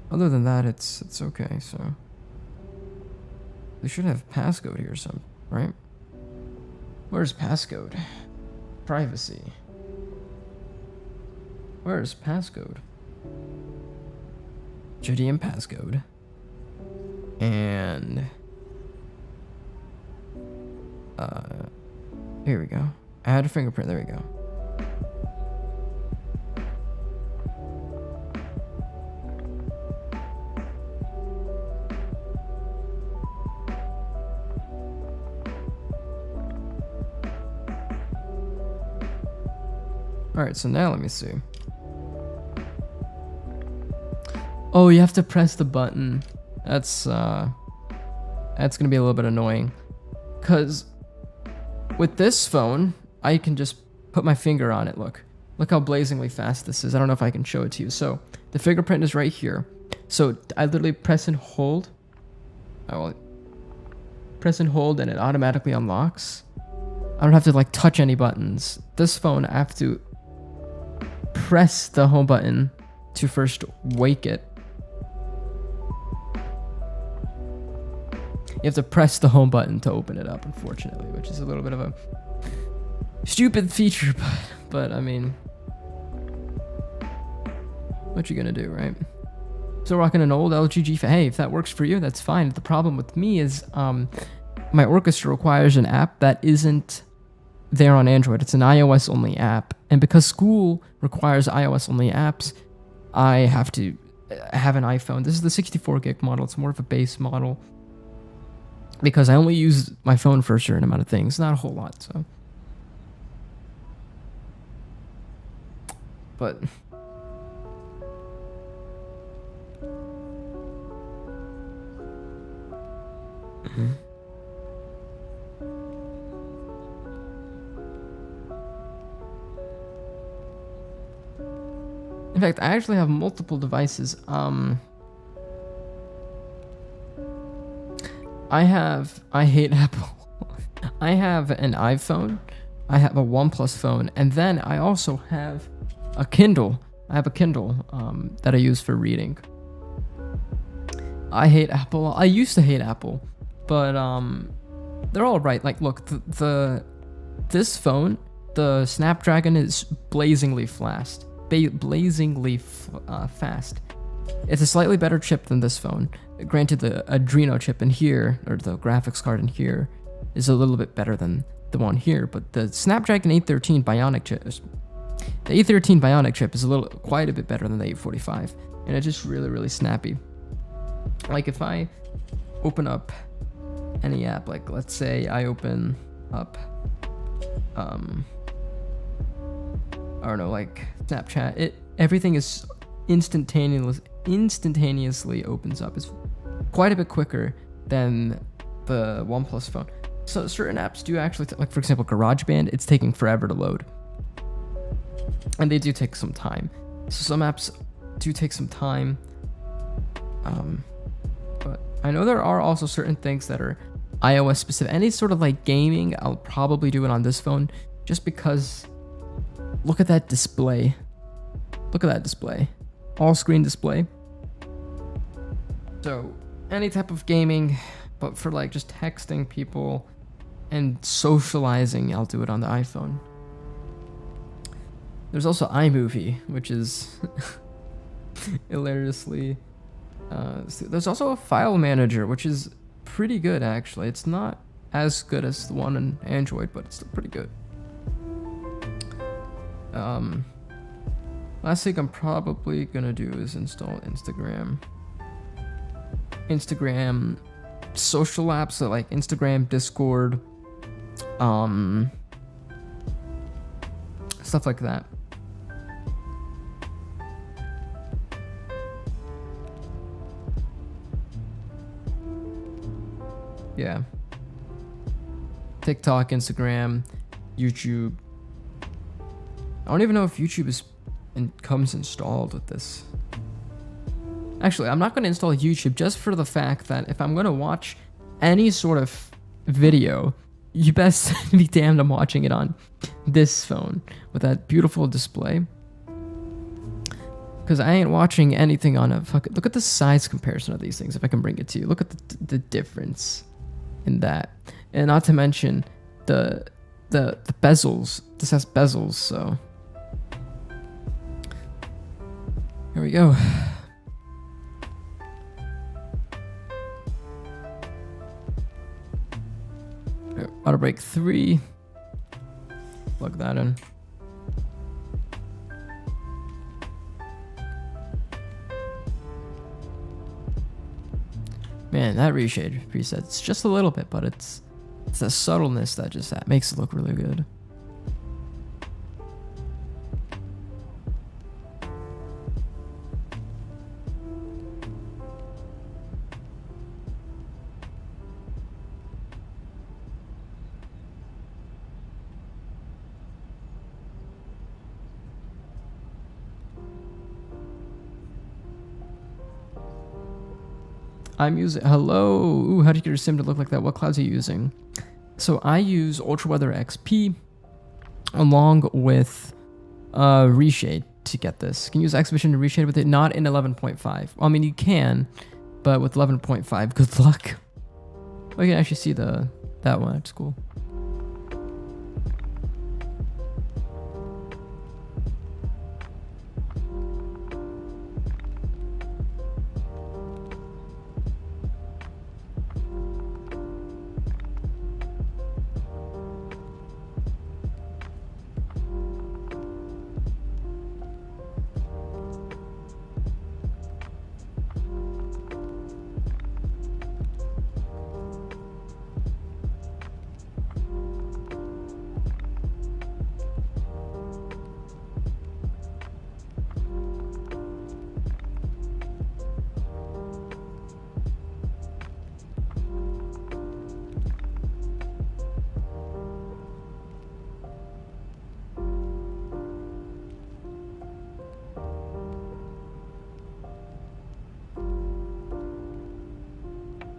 than that, it's okay, so. They should have passcode here, right? Where's passcode? Privacy. Where's passcode? JDM passcode. And here we go. Add a fingerprint. There we go. Alright, so now let me see. Oh, you have to press the button. That's gonna be a little bit annoying. Cause with this phone, I can just put my finger on it, look. Look how blazingly fast this is. I don't know if I can show it to you. So the fingerprint is right here. So I literally press and hold. I will press and hold and it automatically unlocks. I don't have to like touch any buttons. This phone, I have to press the home button to first wake it. You have to press the home button to open it up, unfortunately, which is a little bit of a stupid feature, but I mean, what you gonna do, right? So rocking an old LG G. Hey, if that works for you, that's fine. The problem with me is my orchestra requires an app that isn't there on Android. It's an iOS only app, and because school requires iOS only apps, I have to have an iPhone. This is the 64 gig model. It's more of a base model because I only use my phone for a certain amount of things, not a whole lot. So, but. In fact, I actually have multiple devices. I hate Apple. I have an iPhone, I have a OnePlus phone, and then I also have a Kindle. I have a Kindle that I use for reading. I hate Apple. I used to hate Apple, but they're all right. Like, look, this phone, the Snapdragon is blazingly fast. Fast. It's a slightly better chip than this phone. Granted, the Adreno chip in here, or the graphics card in here, is a little bit better than the one here. But the Snapdragon 813 Bionic chip, the 813 Bionic chip is quite a bit better than the 845, and it's just really, really snappy. Like if I open up any app, like let's say I open up, I don't know, like Snapchat, everything is instantaneously opens up. It's quite a bit quicker than the OnePlus phone. So certain apps do actually, like for example, GarageBand, it's taking forever to load. And they do take some time. So some apps do take some time. But I know there are also certain things that are iOS specific. Any sort of like gaming, I'll probably do it on this phone just because look at that display. Look at that display. All screen display. So any type of gaming, but for like just texting people and socializing, I'll do it on the iPhone. There's also iMovie, which is hilariously. There's also a file manager, which is pretty good actually. It's not as good as the one on Android, but it's still pretty good. Last thing I'm probably gonna do is install Instagram social apps, so like Instagram, Discord, stuff like that. Yeah. TikTok, Instagram, YouTube. I don't even know if YouTube comes installed with this. Actually, I'm not going to install YouTube just for the fact that if I'm going to watch any sort of video, you best be damned I'm watching it on this phone with that beautiful display. Because I ain't watching anything on a fucking... Look at the size comparison of these things, if I can bring it to you. Look at the difference in that. And not to mention the bezels. This has bezels, so... Here we go. Auto brake 3. Plug that in. Man, that reshade preset's just a little bit, but it's the subtleness that makes it look really good. I'm using, hello, ooh, how did you get your sim to look like that? What clouds are you using? So I use Ultraweather XP along with Reshade to get this. Can you use Exhibition to reshade with it? Not in 11.5. Well, I mean, you can, but with 11.5, good luck. Oh, you can actually see that one. That's cool.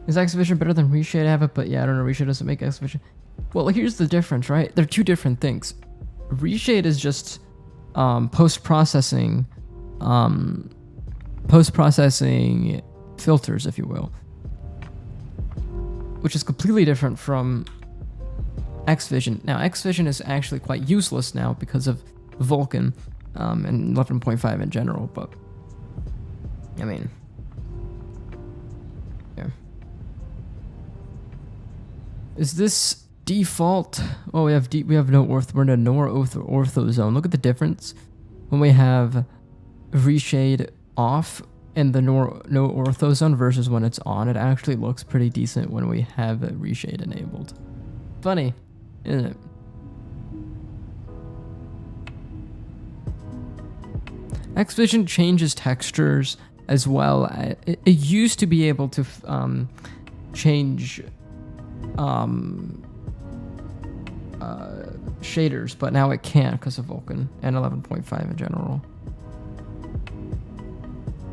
Is X-Vision better than Reshade? I have it, but yeah, I don't know. Reshade doesn't make X-Vision. Well, here's the difference, right? They're two different things. Reshade is just post-processing filters, if you will, which is completely different from X-Vision. Now, X-Vision is actually quite useless now because of Vulkan and 11.5 in general, but I mean, yeah. Is this default? Oh, we have no ortho. We're in a no ortho zone. Look at the difference when we have Reshade off in the no ortho zone versus when it's on. It actually looks pretty decent when we have Reshade enabled. Funny, isn't it? Xvision changes textures as well. It used to be able to change shaders, but now it can't because of Vulkan and 11.5 in general.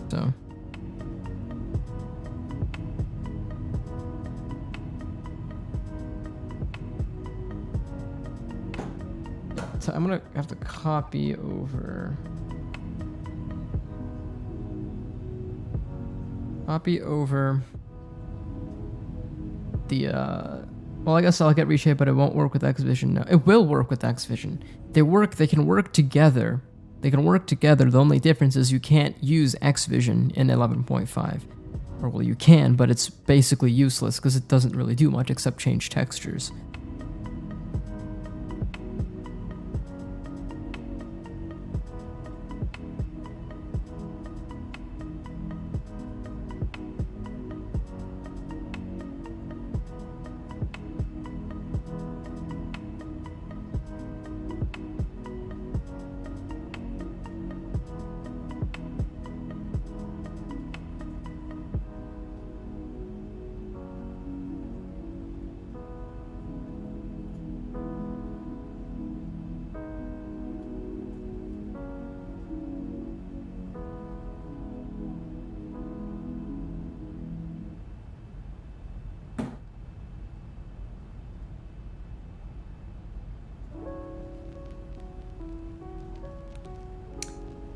So I'm gonna have to copy over the well, I guess I'll get Reshape, but it won't work with Xvision now. It will work with Xvision. They can work together. The only difference is you can't use Xvision in 11.5. Or well, you can, but it's basically useless because it doesn't really do much except change textures.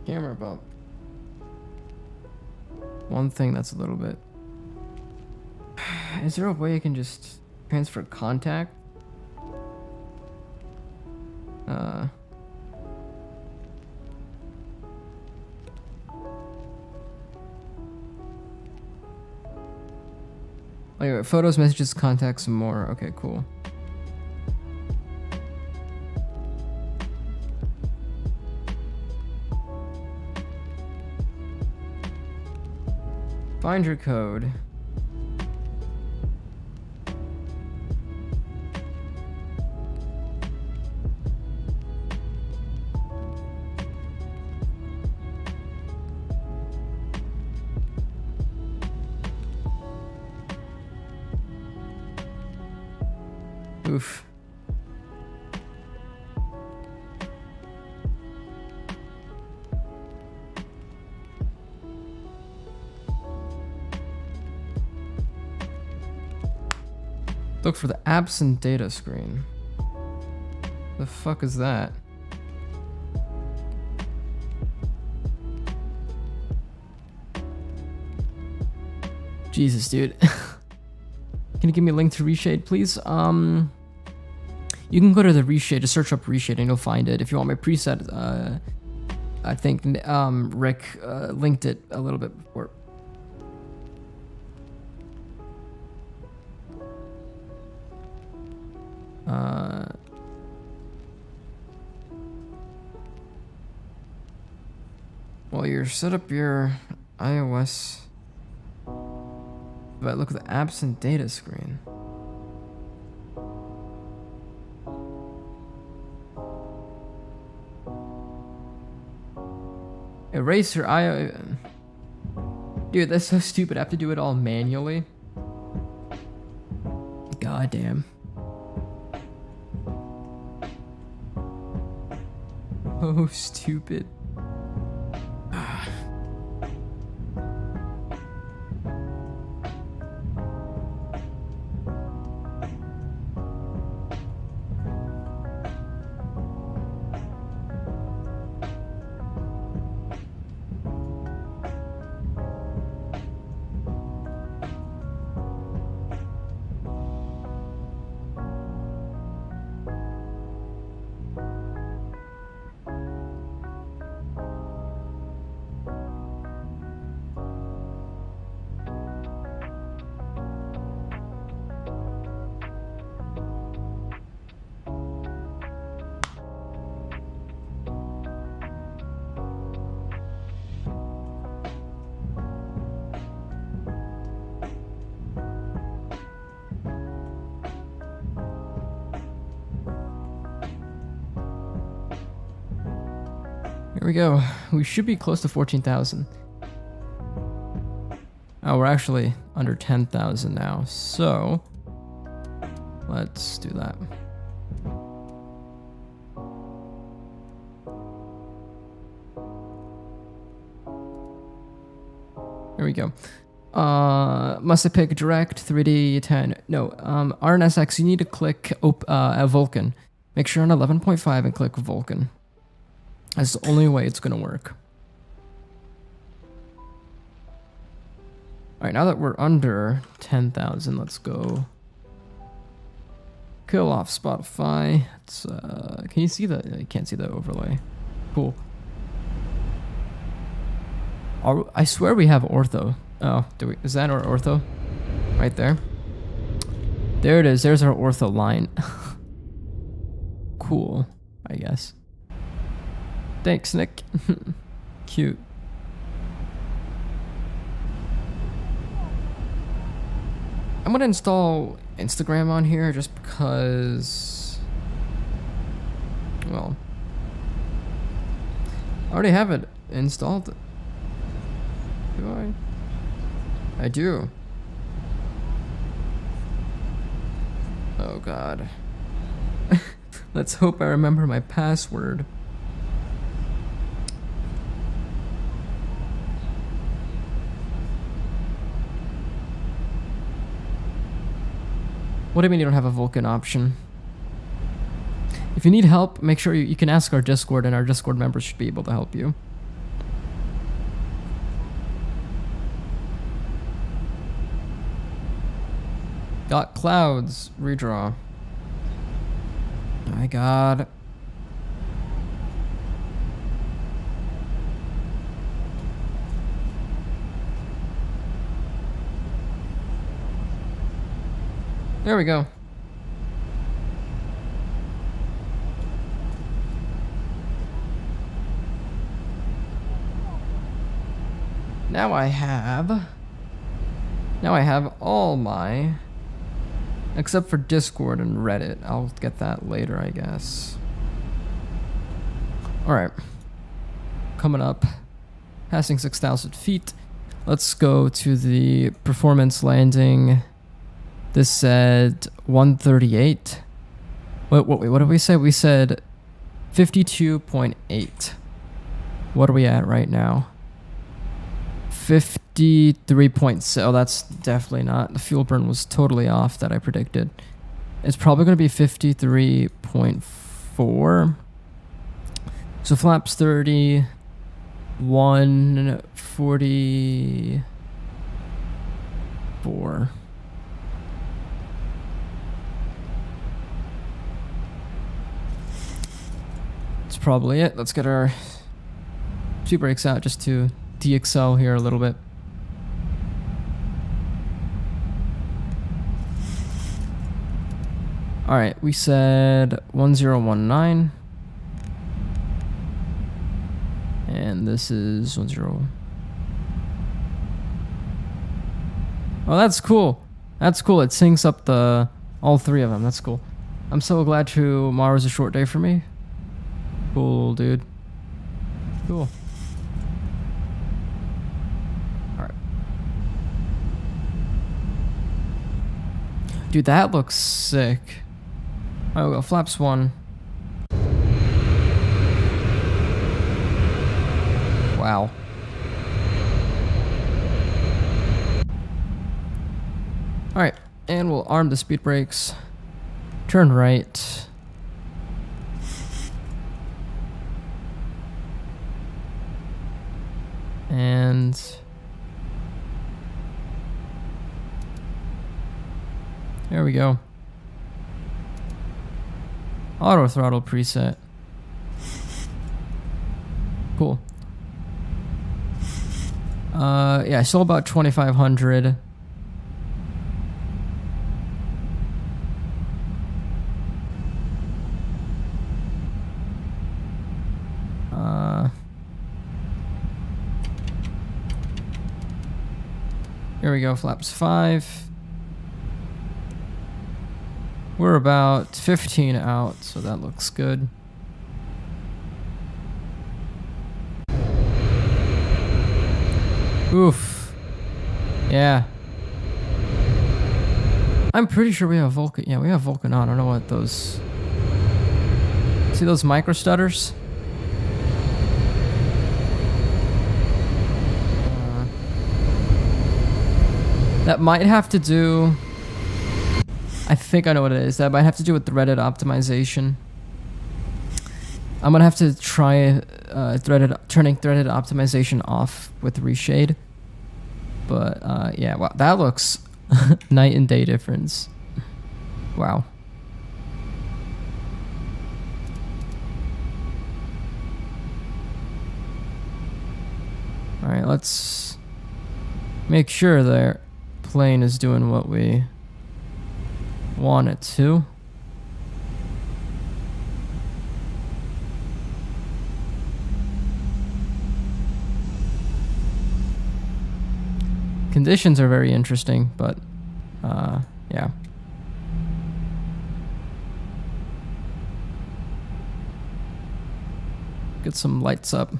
Camera bump. One thing that's a little bit... Is there a way I can just transfer contact? Anyway, photos, messages, contacts, some more. Okay, cool. Find your code. Oof. Look for the absent data screen. The fuck is that? Jesus, dude. Can you give me a link to Reshade, please? You can go to the Reshade, just search up Reshade, and you'll find it. If you want my preset, I think Rick linked it a little bit before. Well, you set up your iOS. But look at the absent data screen. Erase your iOS. Dude, that's so stupid. I have to do it all manually. God damn. Oh, stupid. Here we go. We should be close to 14,000. Oh, we're actually under 10,000 now. So let's do that. Here we go. Must I pick direct 3D 10? No. RNSX, you need to click Vulkan. Make sure on 11.5 and click Vulkan. That's the only way it's gonna work. Alright, now that we're under 10,000, let's go kill off Spotify. It's, can you see that? You can't see the overlay. Cool. I swear we have ortho. Oh, do we? Is that our ortho? Right there. There it is. There's our ortho line. Cool, I guess. Thanks, Nick. Cute. I'm gonna install Instagram on here just because, well, I already have it installed. Do I? I do. Oh God. Let's hope I remember my password. What do you mean you don't have a Vulkan option? If you need help, make sure you can ask our Discord, and our Discord members should be able to help you. Got clouds. Redraw. My God. There we go. Now I have all my, except for Discord and Reddit. I'll get that later, I guess. Alright. Coming up. Passing 6,000 feet. Let's go to the performance landing. This said 138. Wait, what did we say? We said 52.8. What are we at right now? 53.6. Oh, that's definitely not. The fuel burn was totally off that I predicted. It's probably going to be 53.4. So flaps 30. 144. That's probably it. Let's get our speed brakes out just to DXL here a little bit. Alright, we said 1019. And this is 10. Oh, that's cool. That's cool. It syncs up the all three of them. That's cool. I'm so glad tomorrow's a short day for me. Cool, dude. Cool. Alright. Dude, that looks sick. Alright, we'll go flaps 1. Wow. Alright, and we'll arm the speed brakes. Turn right. And there we go. Auto throttle preset. Cool. Yeah, still about 2,500. Here we go, flaps 5. We're about 15 out, so that looks good. Oof. Yeah. I'm pretty sure we have Vulcan. Yeah, we have Vulcan on. I don't know what those... See those micro stutters? That might have to do... I think I know what it is. That might have to do with threaded optimization. I'm gonna have to try turning threaded optimization off with reshade. But yeah, wow, that looks night and day difference. Wow. All right, let's make sure their plane is doing what we want it to. Conditions are very interesting, but yeah. Get some lights up.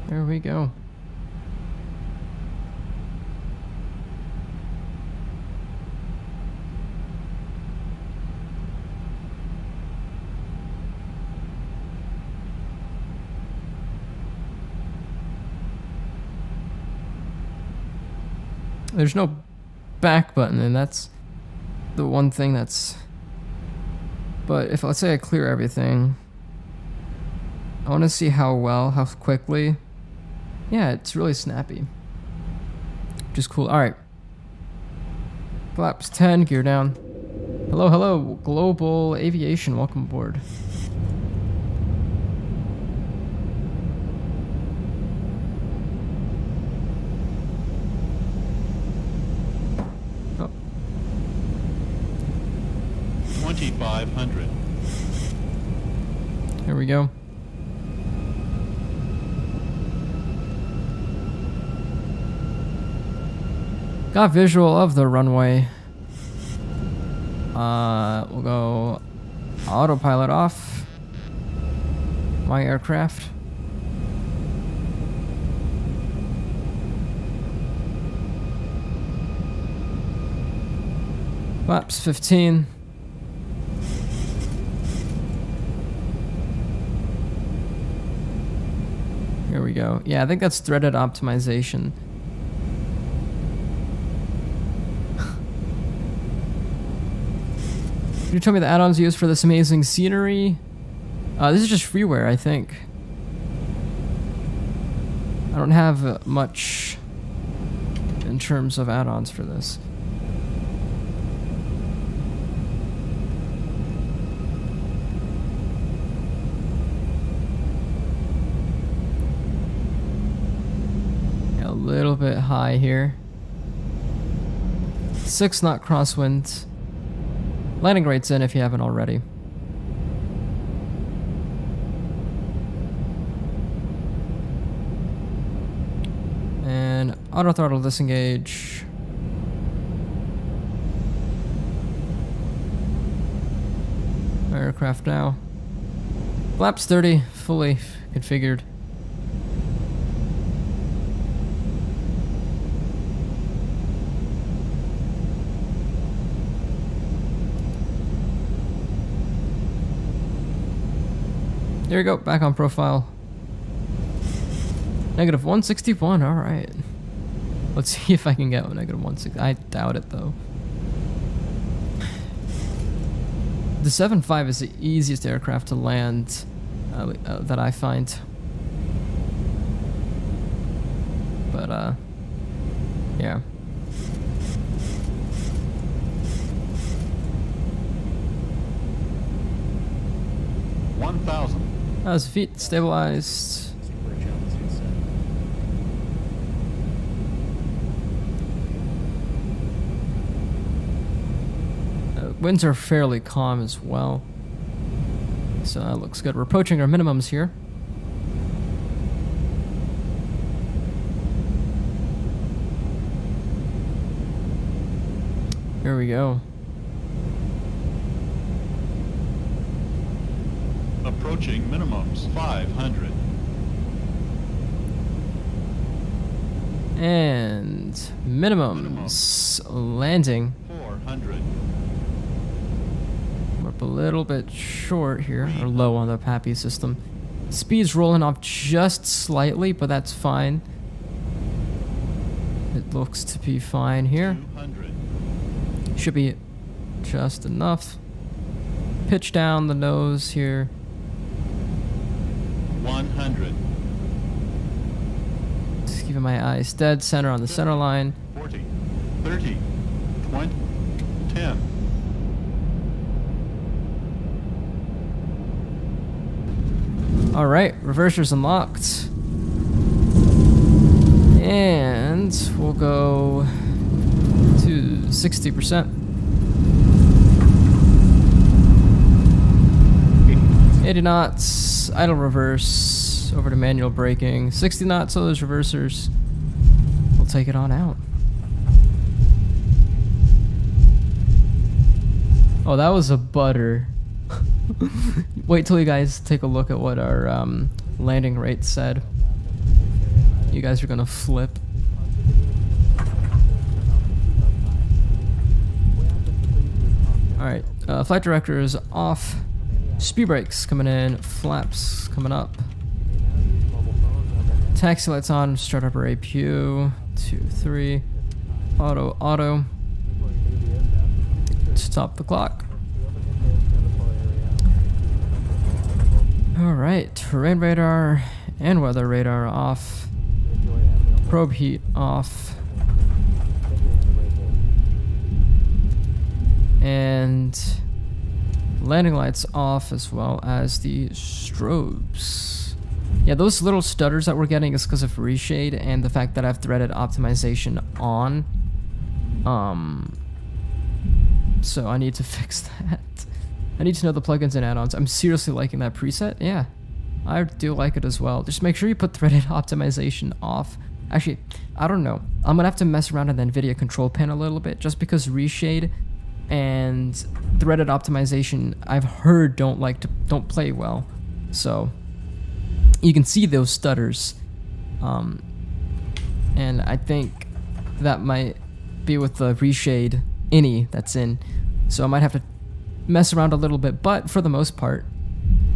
There we go. There's no back button, and that's the one thing that's... But if, let's say I clear everything, I want to see how quickly... Yeah, it's really snappy. Which is cool. Alright. Flaps 10, gear down. Hello, hello, Global Aviation, welcome aboard. Oh. 2,500. Here we go. Got visual of the runway. We'll go autopilot off my aircraft. Flaps 15. Here we go. Yeah, I think that's threaded optimization. You told me the add-ons used for this amazing scenery. This is just freeware, I think. I don't have much in terms of add-ons for this. bit high here. 6 knot crosswind. Landing rates in if you haven't already. And auto throttle disengage. Aircraft now. Flaps 30, fully configured. There we go, back on profile. Negative 161, alright. Let's see if I can get negative 160. I doubt it though. The 7.5 is the easiest aircraft to land that I find. But, yeah. How's feet stabilized? Winds are fairly calm as well, so that looks good. We're approaching our minimums here. Here we go. Approaching minimums 500. And minimums landing. 400. We're up a little bit short here, or low on the PAPI system. Speed's rolling off just slightly, but that's fine. It looks to be fine here. 200. Should be just enough. Pitch down the nose here. 100. Just keeping my eyes dead center on the center line. 40. 30. 20. 10. Alright, reversers unlocked. And we'll go to 60%. 80 knots, idle reverse, over to manual braking. 60 knots, so those reversers. We'll take it on out. Oh, that was a butter. Wait till you guys take a look at what our landing rate said. You guys are gonna flip. Alright, flight director is off. Speed brakes coming in, flaps coming up. Taxi lights on, start up our APU. 2, 3. Auto. Stop the clock. Alright, terrain radar and weather radar off. Probe heat off. And landing lights off, as well as the strobes. Yeah, those little stutters that we're getting is because of reshade and the fact that I have threaded optimization on. So I need to fix that. I need to know the plugins and add-ons. I'm seriously liking that preset. Yeah, I do like it as well. Just make sure you put threaded optimization off. Actually, I don't know. I'm gonna have to mess around in the NVIDIA control panel a little bit, just because reshade and threaded optimization, I've heard don't play well. So you can see those stutters, and I think that might be with the reshade ini that's in. So I might have to mess around a little bit, but for the most part,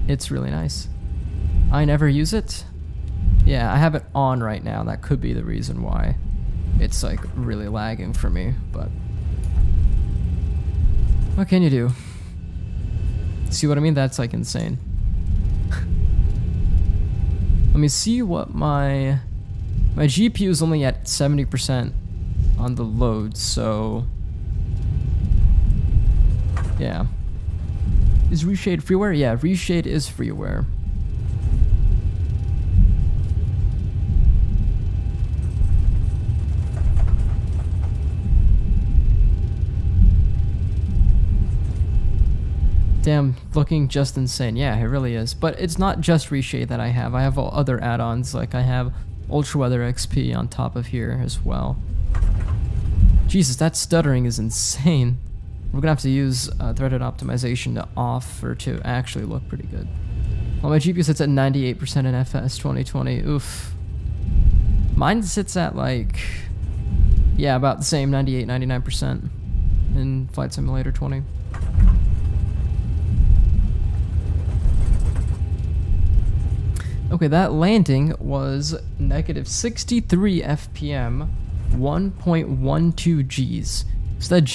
it's really nice. I never use it. Yeah, I have it on right now. That could be the reason why it's like really lagging for me, but what can you do? See what I mean? That's like insane. Let me see what my GPU is only at 70% on the load, so yeah. Is reshade freeware? Yeah, reshade is freeware. Damn, looking just insane. Yeah, it really is. But it's not just reshade that I have. I have all other add-ons. Like I have Ultra Weather XP on top of here as well. Jesus, that stuttering is insane. We're gonna have to use threaded optimization to off for it to actually look pretty good. Well, my GPU sits at 98% in FS 2020. Oof. Mine sits at like, yeah, about the same, 98, 99% in Flight Simulator 20. Okay, that landing was negative 63 FPM, 1.12 Gs. So that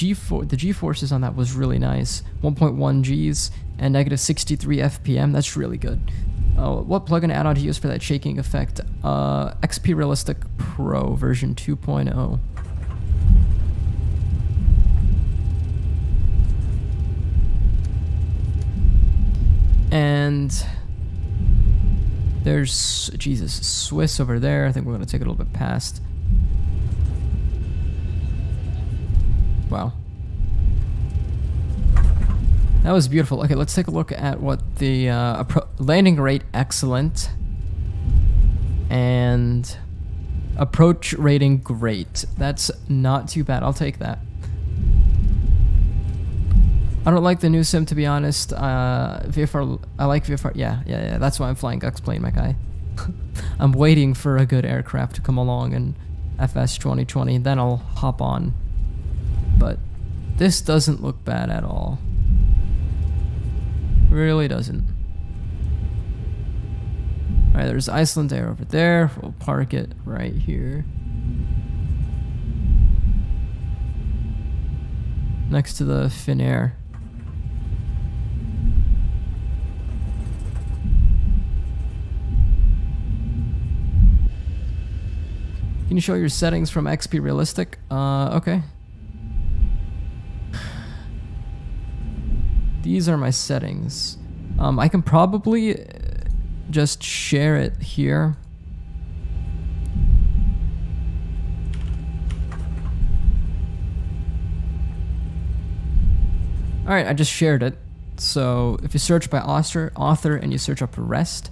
the G-forces on that was really nice. 1.1 Gs and negative 63 FPM, that's really good. What plugin add-on to use for that shaking effect? XP Realistic Pro version 2.0. And there's, Jesus, Swiss over there. I think we're going to take it a little bit past. Wow. That was beautiful. Okay, let's take a look at what the landing rate, excellent. And approach rating, great. That's not too bad. I'll take that. I don't like the new sim, to be honest. VFR, I like VFR. Yeah. That's why I'm flying Xplane, my guy. I'm waiting for a good aircraft to come along in FS 2020. Then I'll hop on. But this doesn't look bad at all. Really doesn't. Alright, there's Iceland Air over there. We'll park it right here. Next to the Finnair. Can you show your settings from XP Realistic? Okay. These are my settings. I can probably just share it here. Alright, I just shared it. So if you search by author and you search up rest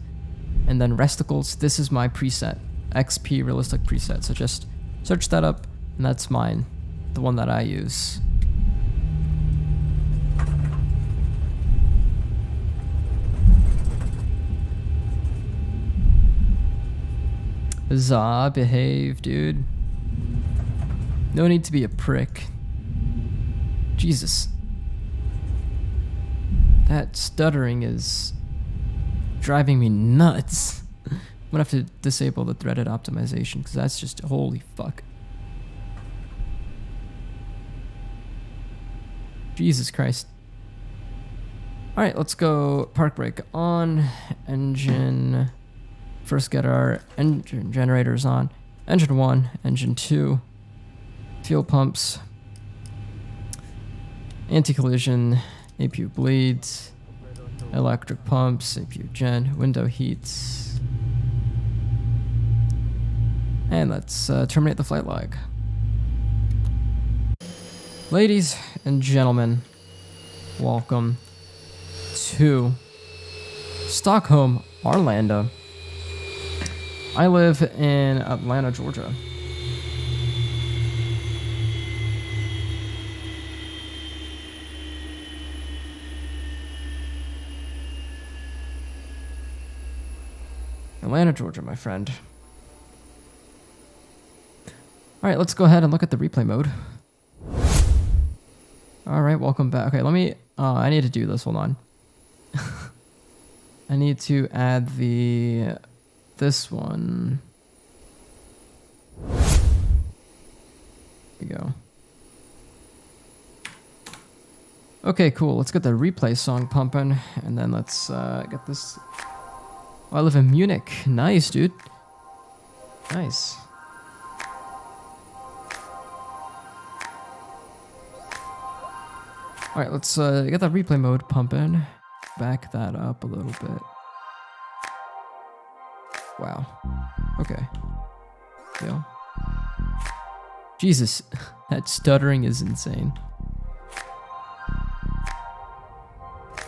and then resticles, this is my preset. XP Realistic preset. So just search that up and that's mine. The one that I use. Huzzah, behave, dude. No need to be a prick. Jesus. That stuttering is driving me nuts. I'm gonna have to disable the threaded optimization because that's just holy fuck. Jesus Christ. Alright, let's go park brake on. Engine. First get our engine generators on. Engine 1, engine 2. Fuel pumps. Anti-collision. APU bleeds. Electric pumps. APU gen. Window heats. And let's terminate the flight log. Ladies and gentlemen, welcome to Stockholm, Arlanda. I live in Atlanta, Georgia. Atlanta, Georgia, my friend. Alright, let's go ahead and look at the replay mode. Alright, welcome back. Okay, let me... I need to do this, hold on. I need to add this one. There we go. Okay, cool. Let's get the replay song pumping, and then let's get this... Oh, I live in Munich. Nice, dude. Nice. Alright, let's get that replay mode pumping. Back that up a little bit. Wow. Okay. Yo. Jesus, that stuttering is insane.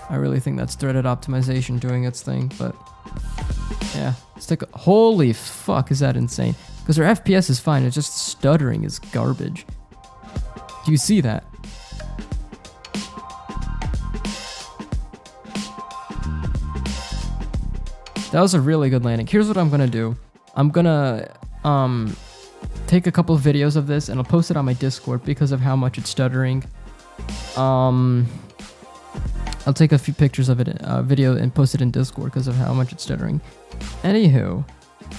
I really think that's threaded optimization doing its thing, but yeah. Let's take a, holy fuck, is that insane? Because our FPS is fine, it's just stuttering is garbage. Do you see that? That was a really good landing. Here's what I'm gonna do. I'm gonna take a couple of videos of this and I'll post it on my Discord because of how much it's stuttering. I'll take a few pictures of it, video, and post it in Discord because of how much it's stuttering. Anywho,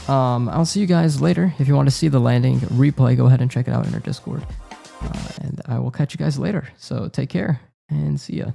I'll see you guys later. If you want to see the landing replay, go ahead and check it out in our Discord. And I will catch you guys later. So take care and see ya.